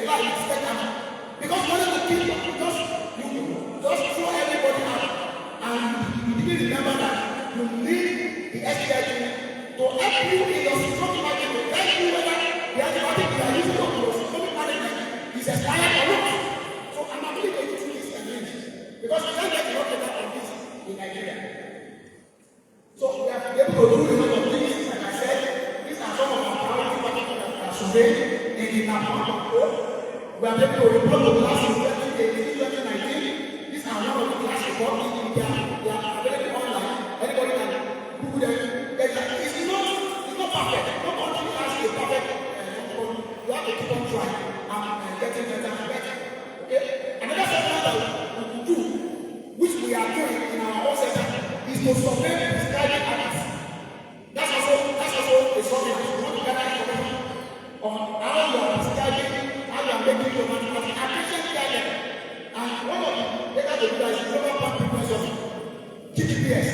fly in spectrum. Because one of the people, you just throw everybody out. And you didn't remember that you need the STI clinic to help you in your syndromic management, to guide you whether the antibiotic you are using for your syndromic management is expired or not. So I'm not going to use this again. Because you can't get enough data on this in Nigeria. So we have to be able to do a lot of things. Like I said, these are some of our priority factors that are surveyed in the NAP 1.0. We are able to report the class in 2018-2019. These are one of the class reports. They are available online. Anybody can Google them. It's not perfect. No country has a perfect you have to keep on trying and getting better and better. Okay? Another sector that we could do, which we are doing in our own sector, is to survey prescribing habits. That's also a surveillance. We want to gather information on how you are prescribing, how you are making your money, and patient care. And one of the data to do that is global bank prevention, GPPS.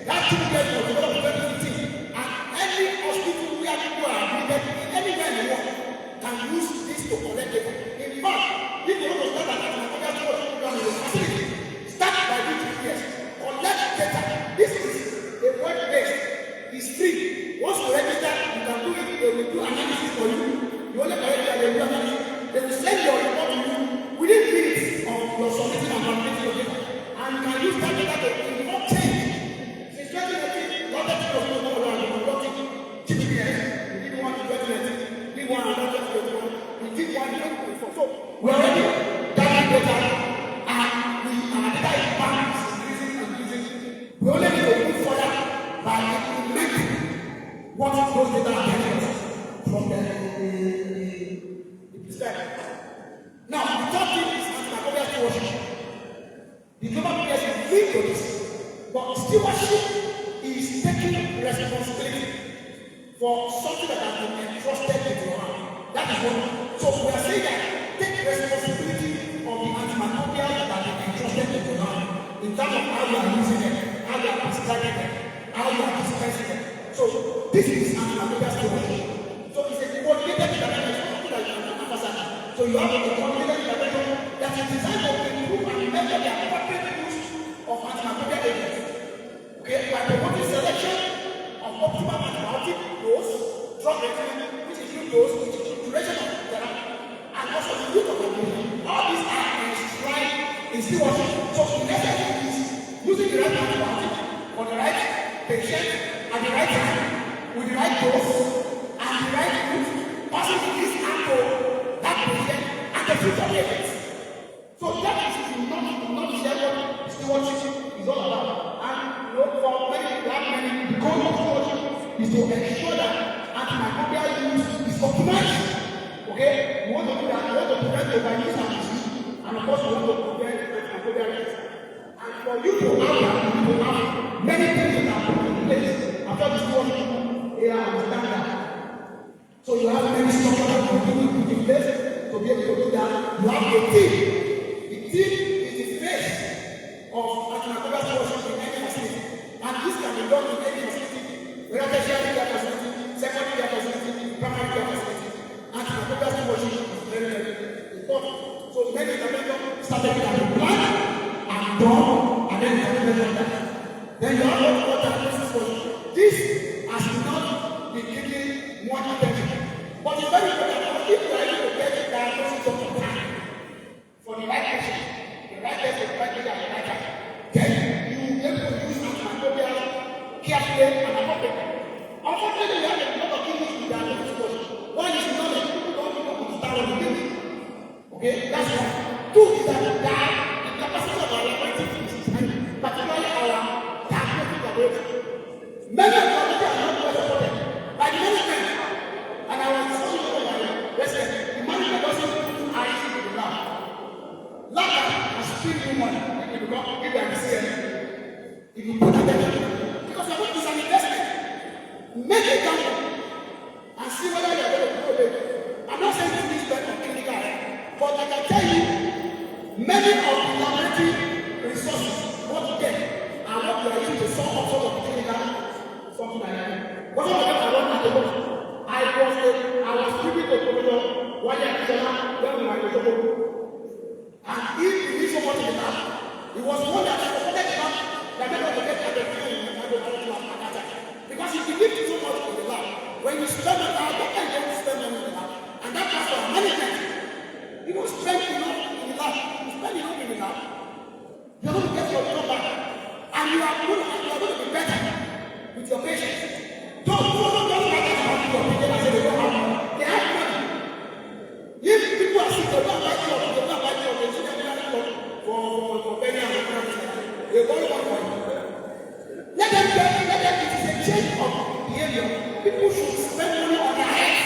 That GPPS was developed in 2015, and any hospital where people are admitted anywhere in the world can use this to collect data. In fact, if you want to start an antimicrobial program in your facility, start by GPPS. Collect data. This is a web-based. It's free. Once you register, you can do it. They will do analysis for you. You only collect data, they will do analysis. They will send your report to you within minutes of your submitting and validating your data. And you can use that data to inform change. Since 2018, not that you don't know what you are working. GPPS, we did one in 2019, did one in 2021, we did one in 2024. So we already gathering data, and our data is back, increasing. We only need to move further by implementing what those data are telling us from the prescriber. Now, the third thing is antimicrobial stewardship. The global players is linked to this, but stewardship responsibility for something that has been entrusted into your hand. That is what. So we are saying that take responsibility of the antimicrobial that has been entrusted into your hand in terms of how you are using them, how you are prescribing them, how you are dispensing them. So this is antimicrobial stewardship. So it's a coordinated intervention. So you have a coordinated intervention that is designed to improve and measure the appropriate use of antimicrobial agents. Okay, by promoting selection of optimal antibiotic dose, drug regimen, which include dose, which include duration of therapy, and also the route of administration. All these are enshrined in stewardship. So the next step is using the right antibiotic for the right patient at the right time, with the right dose, and the right route, passing the list and to that patient and the future patients. So that is not share what stewardship is all about. And for many, the goal of stewardship is to ensure that antimicrobial use is optimized. Okay? We want to do that. We want to prevent overuse and misuse. And of course, we want to prevent antimicrobial use. And for you to have that, you need to have many things that are put in place after the stewardship area and standard. So you have many structures that you need to put in place to be able to do that. You have a team. The team is the face of antimicrobial stewardship in any facility. And this can be done in any facility, whether tertiary care facility, secondary care facility, primary care facility. Antimicrobial stewardship is very, very important. So many interventions started with a plan and done, and then intervention done. Then you have what diagnosis for this has not been given more attention. But it's very important if you are able to get diagnosis of the time for the right patient, the right person, the right patient, and the right time, then you will be able to use antimicrobial carefully and appropriately. Unfortunately, we have a lot of issues with diagnosis question. One is knowledge. People don't know who to start on the building. Okay, that's one. Two is that the capacity of our laboratory is tiny, particularly our diagnostic laboratory. Many of our people are not well supported by the management. And I was so resident, the management doesn't do eyes into the lab. Lab has still new money. If you don't give them the CM, if you put attention, because you're going to do an investment, make a gamble and see whether you're going to do it. I'm not saying this is better on clinical, but I can tell you, many of the laboratory resources, what you get, and what you are using to solve up some of the clinical, something like that. What of them are not at the moment? I was speaking to Professor Wanya Kisana when we were in the show. And if he needs someone in the lab, he was one that supported the lab that made us get at the field and the lab at that time. Because if you give so much in the lab, when you spend an hour, what can you spend money in the lab? And that comes from management. You don't spend enough in the lab. You spend enough in the lab, you're going to get your job back. And you are going to be better with your patients. Don't like that about your patient and say they don't have money. They have money. If people are sick, they don't like you, they don't like you, they don't like you for many and they're going to work for you. Let them it is a change of behavior. People should spend money on their health.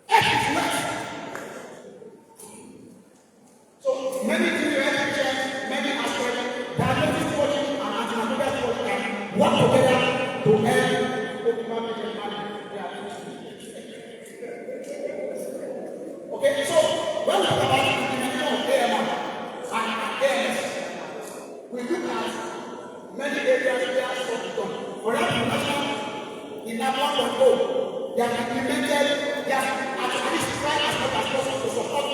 Health is wealth. So many things, many aspects, diagnosis coaching and antimicrobial coaching work together to help optimal patient management. Okay, so when we talk about the implementation of AMR and AMS, we look at many areas where stuff is done. For example, in National 1.0, they have implemented, they have at least tried as much as possible to support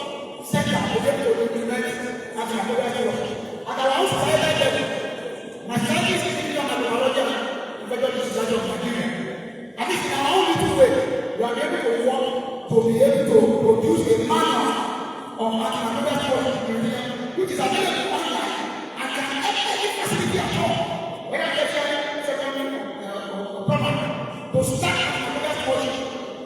center to be able to implement antimicrobial stewardship. At our own society level, my scientists is thinking about biology and infectious diseases of Nigeria. At least in our own little way, we are able to work to be able to produce a manual of antimicrobial stewardship, which is available online and can help any facility at all, whether tertiary, secondary, or primary, to start antimicrobial stewardship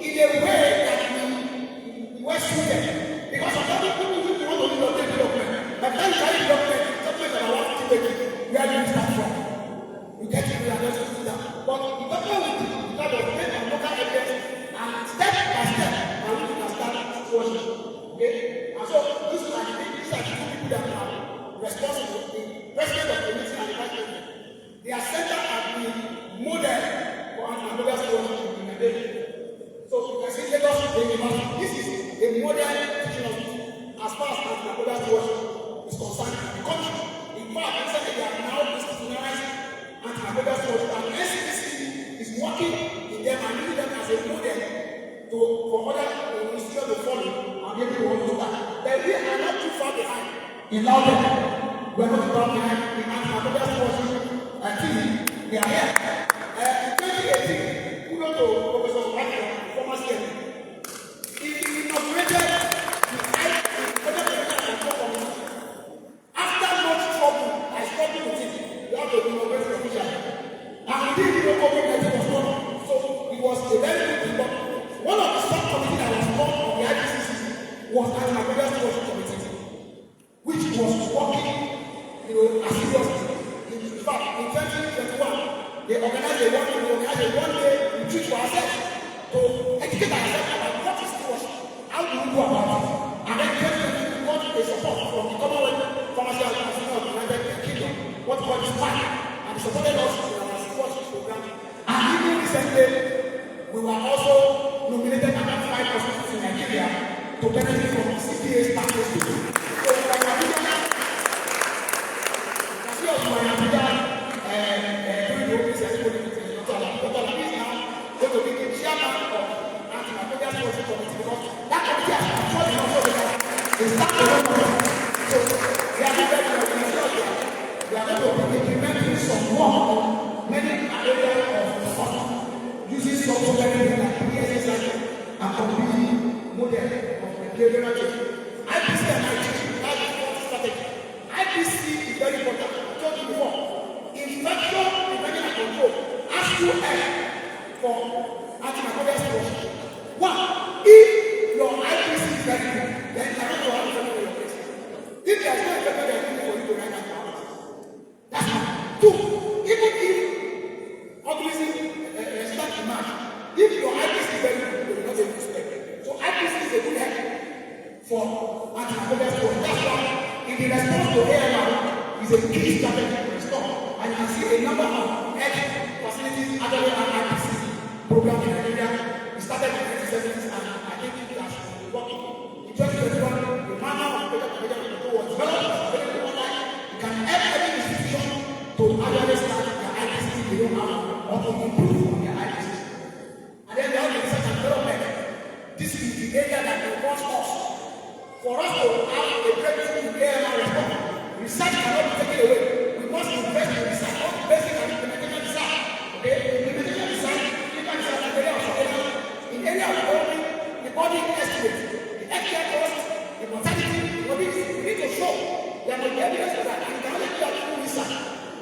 in a way that we were suited. Because sometimes people want to do your development. By the time you carry development, something that I want to make it, where do you start from? You get to the address to that. But the government will do that of make on local evidence and step by step, and we can start stewardship. Okay? And so these are the two people that are responsible, the president of the meeting and the vice president. Their center has been modeled antimicrobial stores, and NCDC is working in them and using them as a model for other institutions to follow and maybe we want to start. But we are not too far behind in Loudon. We are not too far behind in antimicrobial stores. I think they are here. In 2018, we go to Professor Wagner, former CM. He inaugurated the after much trouble, I struggled with it. We have to inaugurate it officially. And we didn't know COVID-19 was not. So it was a very good thing. But one of the subcommittees that was formed on the IPCC was the Antimicrobial Stewardship Committee, which was working, as seriously. In fact, in 2021, they organized a one-day retreat for ourselves to educate ourselves about what is stewardship, how do we go about it, and then we got a support from the Commonwealth Pharmaceutical Association of the United Kingdom, what called this PAC, and they supported us in our stewardship program. And even recently, we were also nominated among 5 hospitals in Nigeria to benefit from CPA's package. So we are doing the open ceremony with Dr. Alabi is now going to be the chairman of Antimicrobial Stewardship Committee because that committee has controlled the also because it's not the one. So we are very we are going to be implementing some work on many areas of the hospital using software like PSSI and complete model of the behavioral change. IPC and IT, that's the first strategy. IPC is very important. I told you before. Infection prevention and control has to end for antimicrobial stewardship. One, if your IPC is very good, then you cannot go out of your place. If there is no infection, there is no for you to write antibiotics. That's one. Two, even if organism start to match, if your IPC is very good, you will not be able to spread. So IPC is a good help for antimicrobial stewardship. That's why in the response to AMR is a key strategy to restore. And you can see a number of health facilities actually have IPC program in Nigeria. We started in the 1970s and I think it has been working. In 2021, the manual of better control was developed available online. You can help any institution to actually start their IPC they don't have or to improve on their IPC. And then they have the research and development. This is the area that involves us. For us to have a breakthrough in AMR response, research cannot be taken away. We must invest in research, not basic and implementation research. Okay? Implementation research, clinical research, in area of surveillance, in area of the body estimate, the healthcare cost, the mortality, the body, we need to show there must be evidence for that. And you can only do that through research.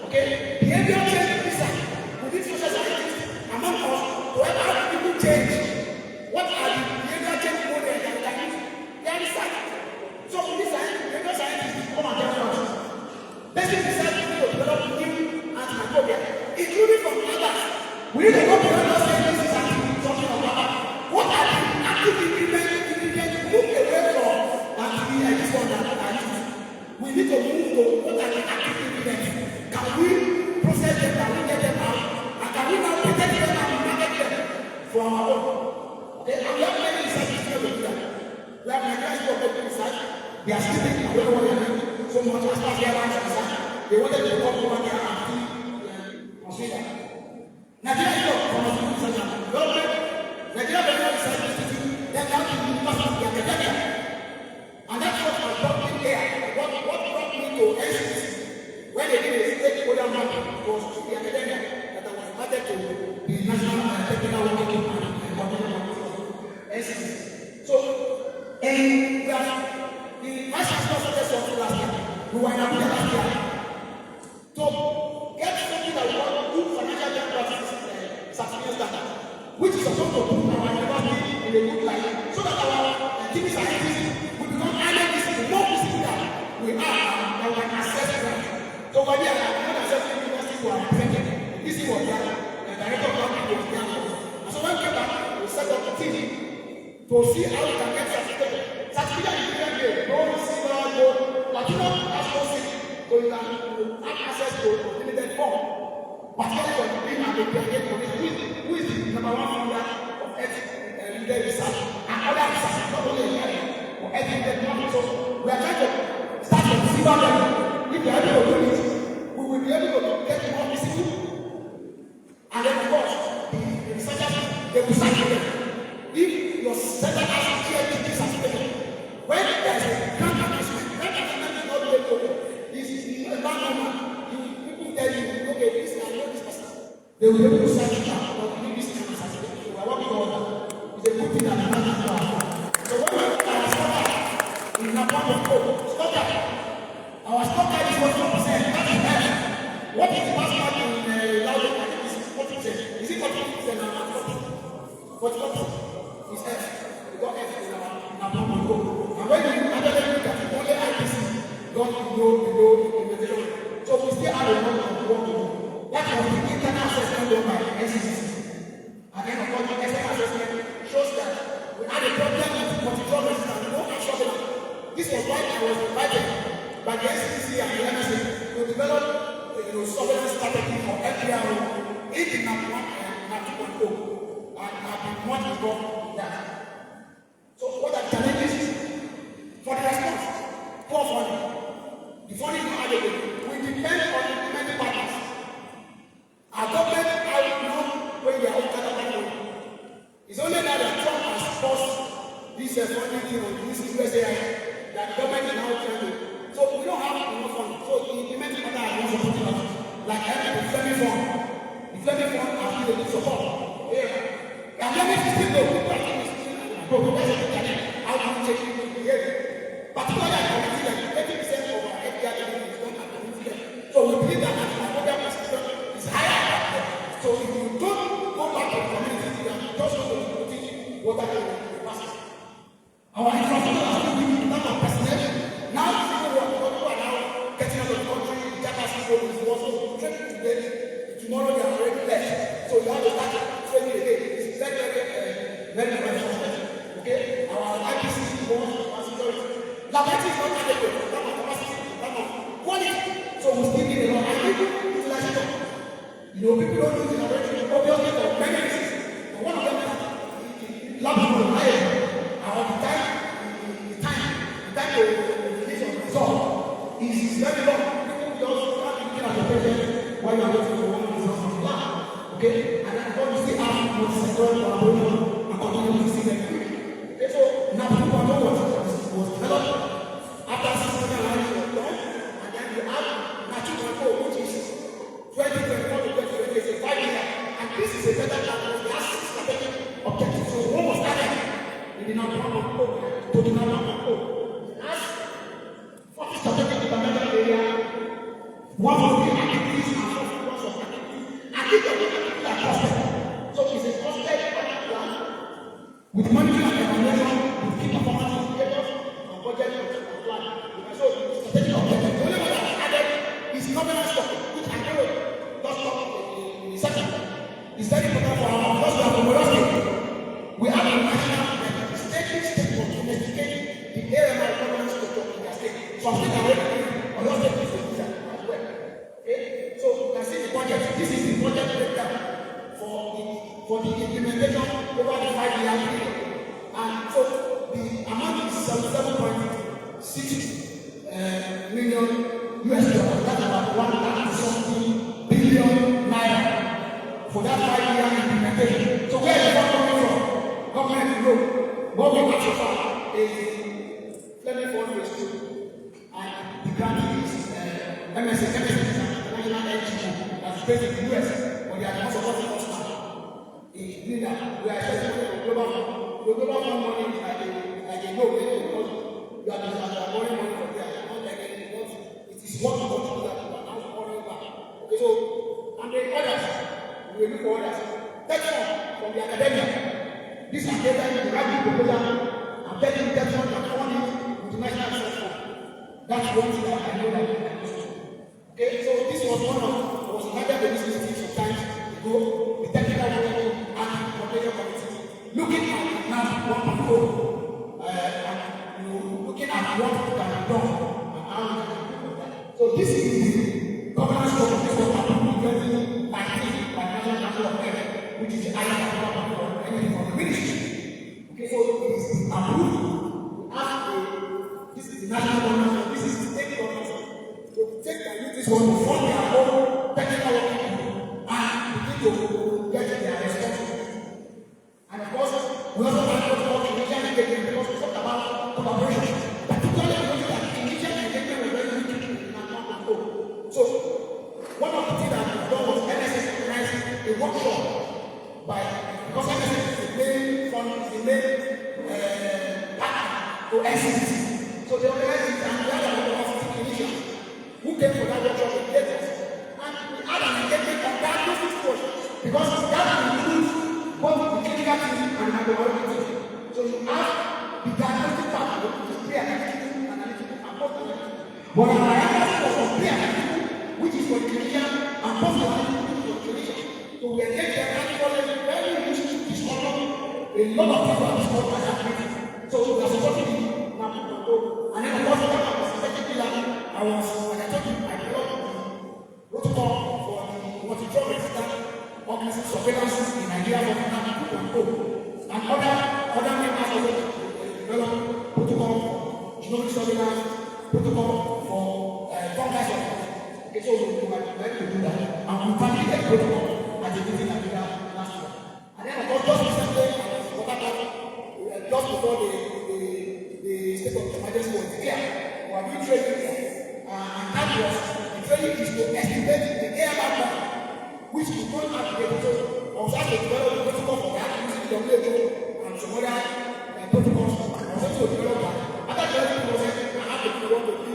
Okay? Behavioral change research. We need social scientists among us to help how people change. What are the behavioral change models that we can use? They are research. So we need behavioral scientists to come and tell us. Basic research to develop new antimicrobial, including from others. We need to go beyond those things and talking about what are the active ingredients move away from this one that are used. We need to move to what are the active ingredients. Can we process them? Can we get them out? And can we now protect them and market them for our own? Okay, and we have many researchers to do that. We have Nigerian School of Medical Research. They are sleeping. I don't know what they are doing. So much as far as they are concerned, they wanted to come over there and consider. Nigeria is not pharmaceutical research and development. Nigeria Medical Research Institute, then down to the University of academia. And that's what has brought me here. What brought me to NCDC when they did a stakeholder mapping was to the academia that I was invited to the National Technical Working Group and NCDC. So, we have the Vice Chancellor of the last year. We were in Abuja last year. So, get something that we want good financial data practices certificate standard, which is supposed to put our university in a good light, so that our TV scientists will become highly visible, more visible than we are now, and we can access grants. So, when we are not accessing universities who are represented, this is what we are, the director of government was there. And so, when we came back, we set up a team to see how we can get certificate. Certificate is different way, gold, silver, gold, platinum, that's no thing. So you can have access to limited form. Particularly for the green and the PhD who is the number one founder of leader research and other research, not only in area, for educated. So we are trying to start from silver level. If we are able to do this, we will be able to get more visible you start with them. If your center has a GLTP certificate, when there's a grant announcement is not made okay. It's a bad number. People tell you, okay, this I know this person. They will be able to search it out, but give this kind of certificate. So I want to know that. It's a good thing that you have to do. So when we look at our stock in Napoli, stock our stock is 44%. That is bad. What is the past mark in Laos? I think it's 40%. Is it 40% or not 40%? It's F. We got F in our Napoli. And when you actually look at it, only IPC got below implementation. So we still have a lot of work to do. That was the internal assessment done by NCCC. And then of course the external assessment shows that we had a problem with control resistance, no action. This was why I was invited by the NCCC and the NSA to develop surveillance strategy for FPRO in the NAP 1 and NAP 2.0. And I've been much involved in that. So what are the challenges? For the response, poor funding. The funding is not adequate. We depend on implementing partners. Our government out now when they are all kind of money. It's only now that Trump has forced this funding thing on this USAID that the government is now trying to. So we don't have enough funding. So the implementing partner has no supporting us. Like the Fleming Fund. The Fleming Fund has been a good support. Yeah. And then it's still low. How do you take it to behavior? Particularly at community level, 80% of our FDR is done at community level. So we believe that antimicrobial prescription is higher at that. So if you don't go back to the community, you are just going to teach water to the masses. Our infrastructure has been built in terms of personnel. Now people who are now getting out of the country, the capacity people is also training today. Tomorrow they are already left. So you have to start training again. It's very important. Okay, our IPC wants security. Laboratory is not adequate in terms of capacity, in terms of quality. So we still need a lot. And people utilize it. People don't use the laboratory obviously for many reasons. But one of them is laboratory higher. The time to release of result is very long. People just can't be looking at the patient while you are waiting for one result from the lab. Okay, and then all you see are multi-sectoral collaboration and continue to see them quick. So now people know what was developed after 6 years was done, and then you have National which is 2024 to 2028, it's a 5 year, and this is a better than the last 6 strategic objectives. So what was started in the number of to the number of as 40 strategic development area, one of the activities and 40 of activities, and these activities are costed. So it's a costed plan with money and evaluation, with key performance indicators, and budget and plan. So the strategic objective, the only one that is added is governance topic, which I know does not in the second. It's very important for our because we have a state. We have a national state for investigating the area of governance structure in their state. So I'm saying already, a lot of states will do that as well. Okay? So you can see the budget. This is the budget breakdown for the implementation over the 5 year period. And so the amount is $77.6 million US dollars. That's about 130 billion naira for that 5 year implementation. So where is that coming from? Government no. What we have so far is Fleming Fund phase 2. And the grant is MSA, International NGO, that's based in the US, but they are not supporting us now. It's doing that. We are expecting global fund. The global fund money is like a no, because you are borrowing money from there. Not like anything. It is what you want to do that you are now borrowing back. Okay, so, and the others, we will look for others. Take from the academia. This academia is the right proposal. I'm telling you that one that fund it with the national research fund. That's one thing that I know that we can do. Okay, so this was one of was invited to this meeting sometimes ago, the technical working and coordination committee, looking at now what we go, and looking at what can be done and how we can improve that. So this is the governance structure. This was approved in 2019 by National Council of Health, which is the highest approval for anything from the ministry. Okay, so it is approved. This is the national governance, this is the state governance. So we take and use this one to fund their own technical working and begin to get their responsibility. ICC. So they organized it and we had about 50 clinicians who came for that workshop in Lagos. And we had an engagement on diagnostic approach because that includes both the clinical team and the microbiology team. So you have the diagnostic part, which is pre-analytical, analytical, and post-analytical. But our diagnostic was for pre-analytical, which is for the clinician, and post-analytical, which is for the clinician. So we engage them and it was a very useful discussion. A lot of people have discussed by that meeting. So we are supporting it. And then of course, one of the second pillar, I was, like I told you, I developed the protocol for the multi-drug resistant organism surveillance in Nigeria for the 2.0. And other members also developed protocol for genomic surveillance, protocol for fungal surveillance. Okay, so we might be ready to do that. And we finally get protocol at the meeting in Nigeria last year. And then of course, just recently, just before the state of emergency was declared, we are doing training here. And that was, the training is to estimate the AMR plan, which we don't have to get. So I was asked to develop the protocol for that, using the WHO and some other protocols. I was able to develop that. After developing the process, I had to develop the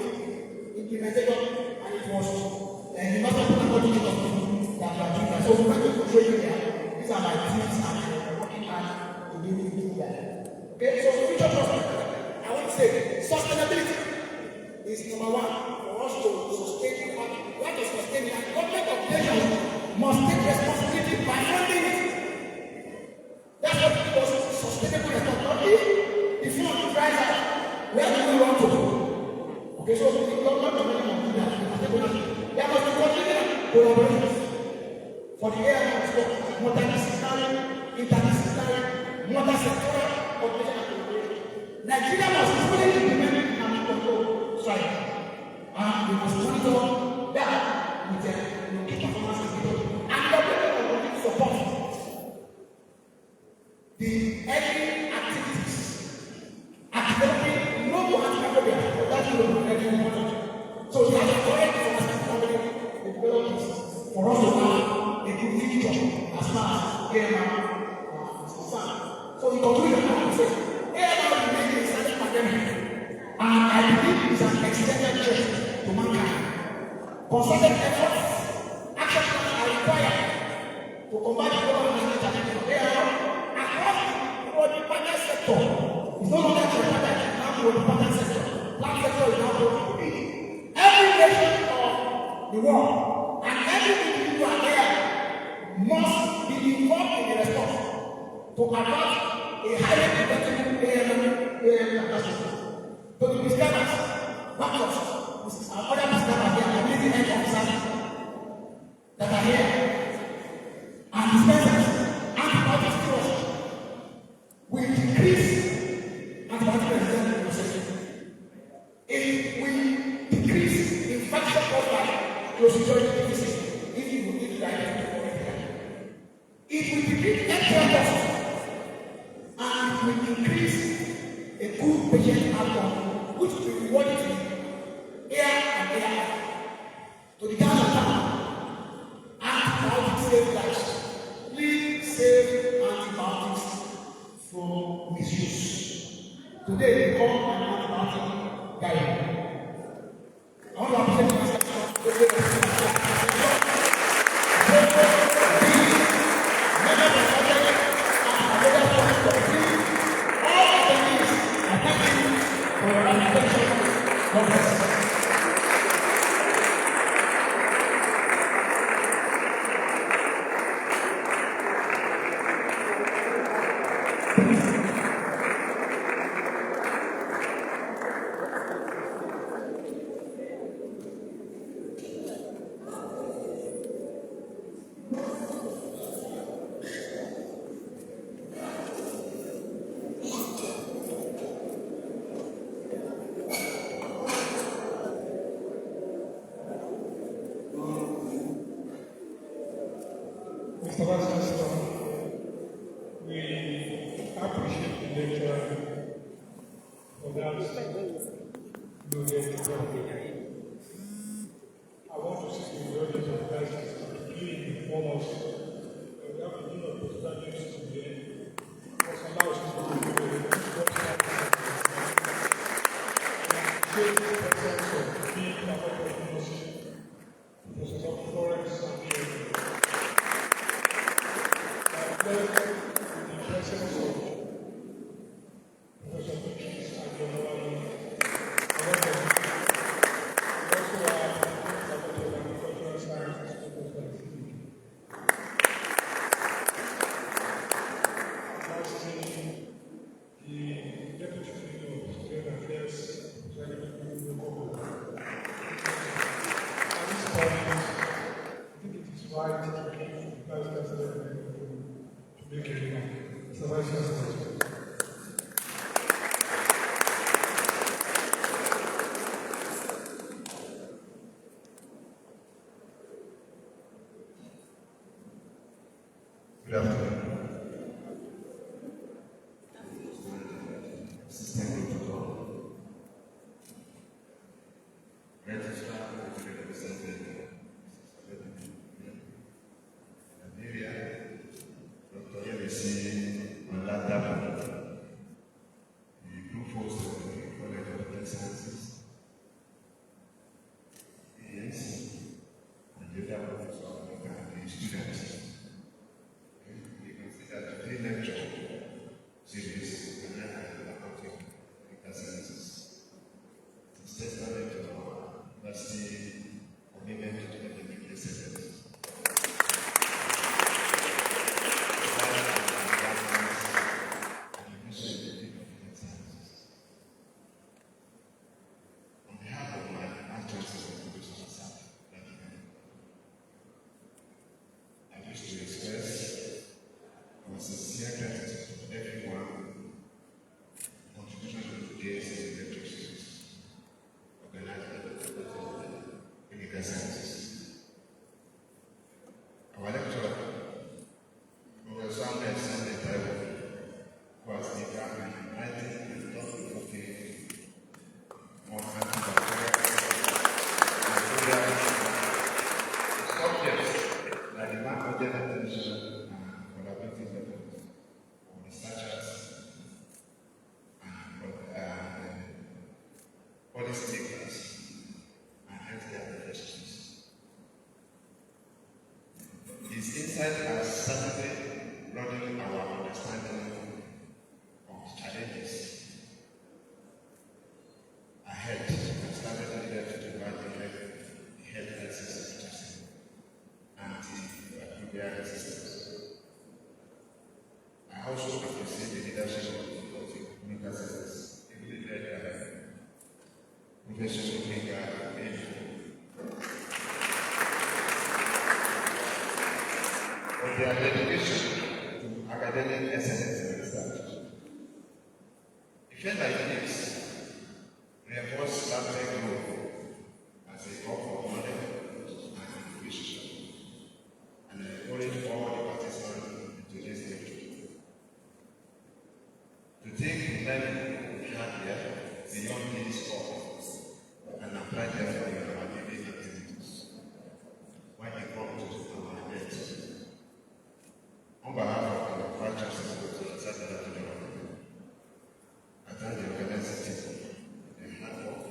implementation, and it was the master protocol that we are doing that. So we went to training here. These are my teams and I'm working hard to do that. Okay, so future prospect, I want to say sustainability is number one for us to sustain the market. We have to sustain it, and government of nations must take responsibility by funding it. That's what it was sustainable responsibility. The fund dries out. Where do we want to go? Okay, so the government of nations must do that. There must be continued collaborations for the area of sport, multidisciplinary, interdisciplinary, multi-sectoral. Nigeria must fully implement Antimicrobial strategy, and we must monitor that with the key performance indicators. And the government will support the early activities at developing no more antimicrobial, but that will be very important. So we have a correct information company development for us to have a good picture as far as AMR is concerned. So we conclude and say, AMR remains a silent pandemic, and I believe it's an extended threat to mankind. Concerted efforts, action plans are required to combat the global climate challenge. AMR across the partner sector is no longer the partner, it's now the partner sector. Plant sector is now the every nation of the world and every individual there must be involved in the response to avert a highly protected AMR catastrophe. To the misguidance, backups, other misguidance here, and military health officers that are here, and dispensers, antibiotic stewards will decrease antibiotic resistance. If we decrease infection caused by clostridial disease, if you will give guidance for it, if we decrease healthcare costs, and we increase a good patient outcome, which will be rewarded to air and air to the town of town. Antibiotics save lives. Please save antibiotics from misuse. Today we call an antibiotic guide. I want to appreciate myself. Mr. Vice Chancellor, we appreciate the lecturer for that brilliant work. I want to say to the audience of the Vice Chancellor, really foremost, we have to do a postgraduate student, because allows us to do Good afternoon. Assistant Protocol. Registrar represented Nigeria, Dr. Yemisi Oladapo, the Group Host of the College of Health Sciences, yes, and the other professor and the students. You can see that the lecture series and accounting sciences is testament to our university commitment to academic excellence. On behalf of my Vice-Chancellor, Professor Sam, I wish to express our sincere gratitude to everyone contribution to today's lecture series organized by the Clinical Sciences. Our lecturer, Professor Ahmed Sunday Taiwo, who has become an enlightened and thought-provoking on antibacterial subjects like the macrogen attention and collaborative efforts of researchers and policy makers and healthcare professionals. His insight has certainly broadened our understanding of challenges ahead and started needed to provide the health systems and antimicrobial systems. I also appreciate the leadership of the Clinical Sciences, led by Professor for their dedication to academic excellence and research. Events like this reinforce lateral growth as a hub for knowledge and innovation, and I encourage all the participants in today's lecture to take the learning we have here beyond this course and apply them in our daily activities when they come to our events. On behalf of our Vice-Chancellor, I thank the organizers for their hard work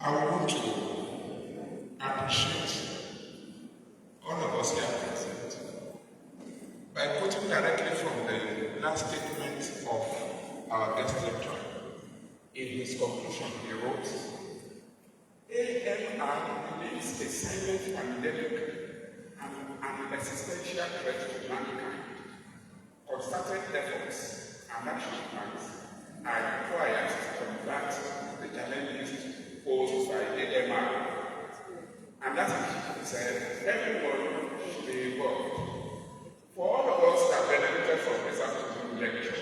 I want to appreciate all of us here present by quoting directly from the last statement of our guest lecturer. In his conclusion, he wrote, AMR remains a silent pandemic and an existential threat to mankind. Concerted efforts and action plans are required to combat the challenges posed by AMR. And that is everyone should be involved. For all of us that benefited from this afternoon lecture,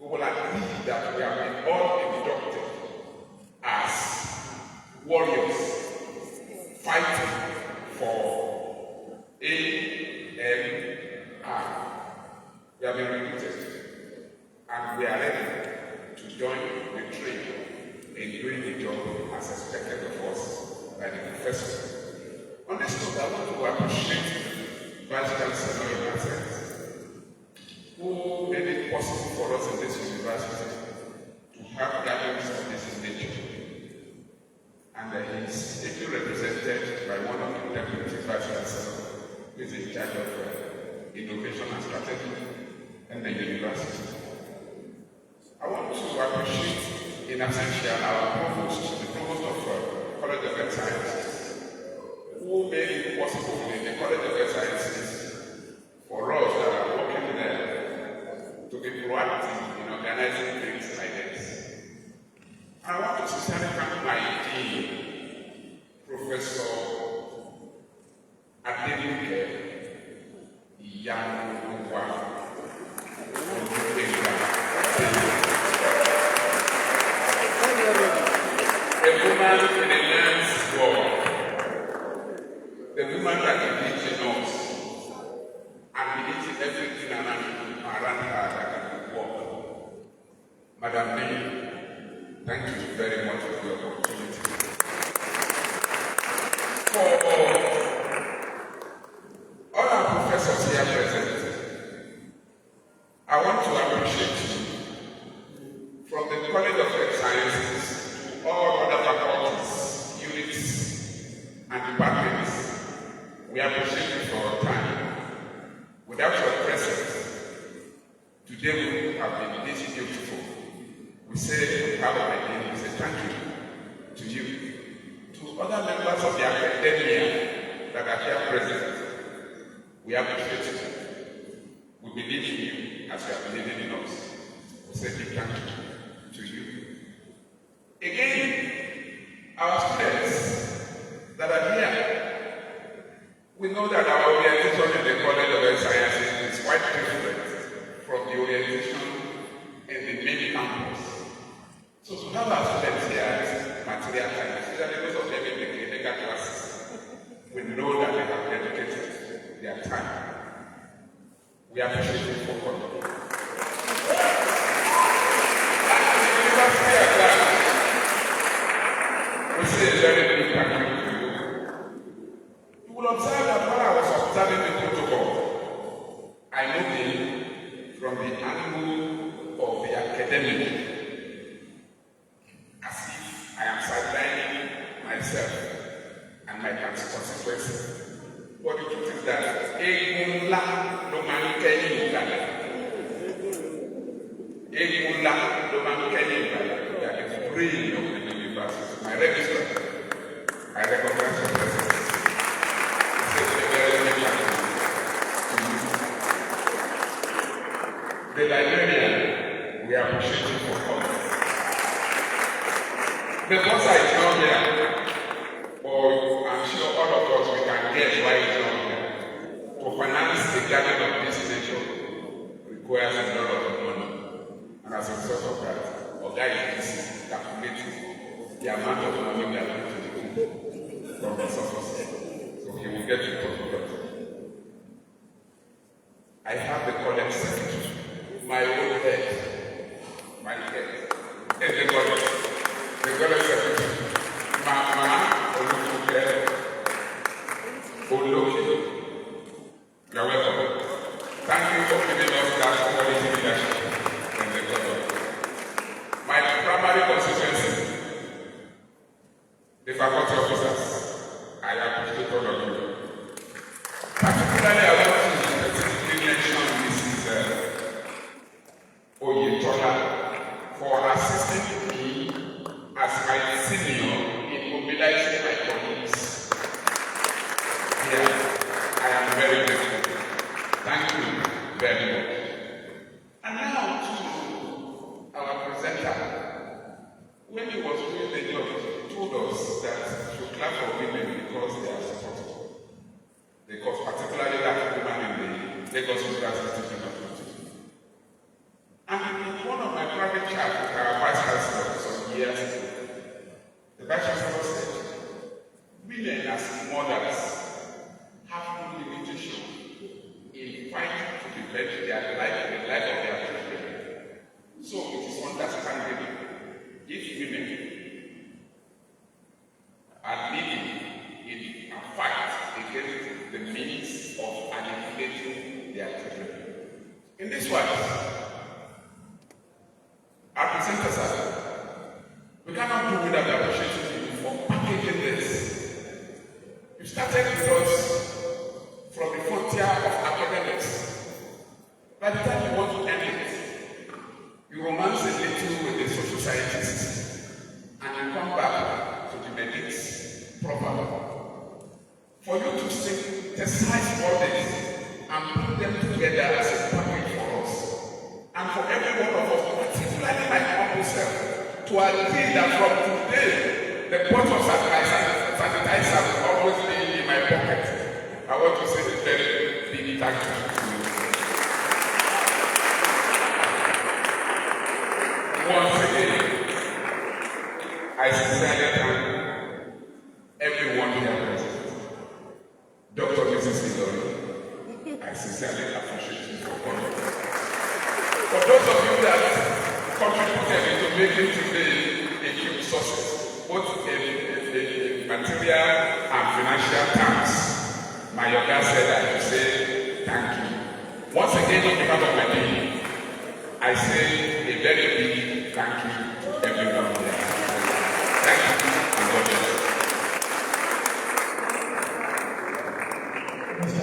we will agree that we have been all inducted as warriors fighting for AMR. We have been recruited and we are ready to join the train in doing the job as expected of us by the professor. On this note, I want to appreciate Vice Chancellor Emergence, who made it possible for us in this university to have gatherings of this nature. And he is ably represented by one of the deputy Vice Chancellors, who is in charge of innovation and strategy in the university. I want to appreciate in absentia our provost, the provost of College of Health Sciences, who made it possible in the College of Health Sciences for us that are working there to be proactive in organizing things like this. I want to sincerely thank my dean, Professor Antimicrobial. A woman in a man's world, the woman that believes in us and believes in everything around her that can work. Madam Dean, thank you very much for the opportunity. For all our professors here present, I want to appreciate you from the College of Health Sciences to all other faculties, units, and departments. We appreciate you for your time. Without your presence, today we would have been this beautiful. We say on behalf of my name, we say thank you to you. To other members of the academia that are here present, we appreciate you. We believe in you as you are believing in us. We say big thank you to you. Again, our students that are here, we know that our orientation in the College of Health Sciences is quite different from the orientation in the main campus. So to have our students here is material time, especially those of them in the clinical classes, we know that they have dedicated their time. We appreciate you for coming. And the university at large, we say a very big thank you to you. You will observe that while I was observing the protocol, I moved from the angle of the academic, as if I am sidelining myself and my consequences. But the truth is that Egunla no man can you Egunla no man can you that is the brain of the university. My registrar, I recognize your presence. The librarian, we appreciate you for coming. The boss is not here, or I'm sure all of us we can guess why he's not here. To finance the gathering of this nature requires a lot of money. And as a result of that, our guy is calculating the amount of money we are going to do from the surface. So he will get to talk about it. I have the college secretary, my own head, and the college secretary, Mama Olufuke Oloki. You are welcome. Thank you for giving us that quality leadership in the college. My primary constituency, assisting me as my senior in mobilizing my colleagues. Here, I am very grateful. Thank you very much. And now to our presenter. When he was doing the job, he told us that we should clap for women because they are supportive. Because particularly that woman in the Lagos University University. And in one of my private chats with our vice chancellor some years ago, the vice chancellor said, women as mothers have no limitation in fighting to defend their life and the life of their children. So it is understandable if women are leading in a fight against the means of annihilating their children. In this way, our presenters are, we cannot do without appreciating you for packaging this. You started with us from the frontier of academics. By the time you want to end it, you romance a little with the social scientists, and you come back to the medics proper. For you to synthesize all this and put them together as a package for us, and for every one of us, particularly my humble self, to agree that from today, the bottles of my sanitizer will always be in my pocket. I want to say a very big thank you to you. Once again, I sincerely thank everyone here present. Dr. Mrs. Ilori, I sincerely appreciate you for coming. For those of you that contributed into making today a huge success, both in material and financial terms, my yoga said I should say thank you. Once again, on behalf of my team, I say a very big thank you to everyone here. Thank you and God bless you. Mr.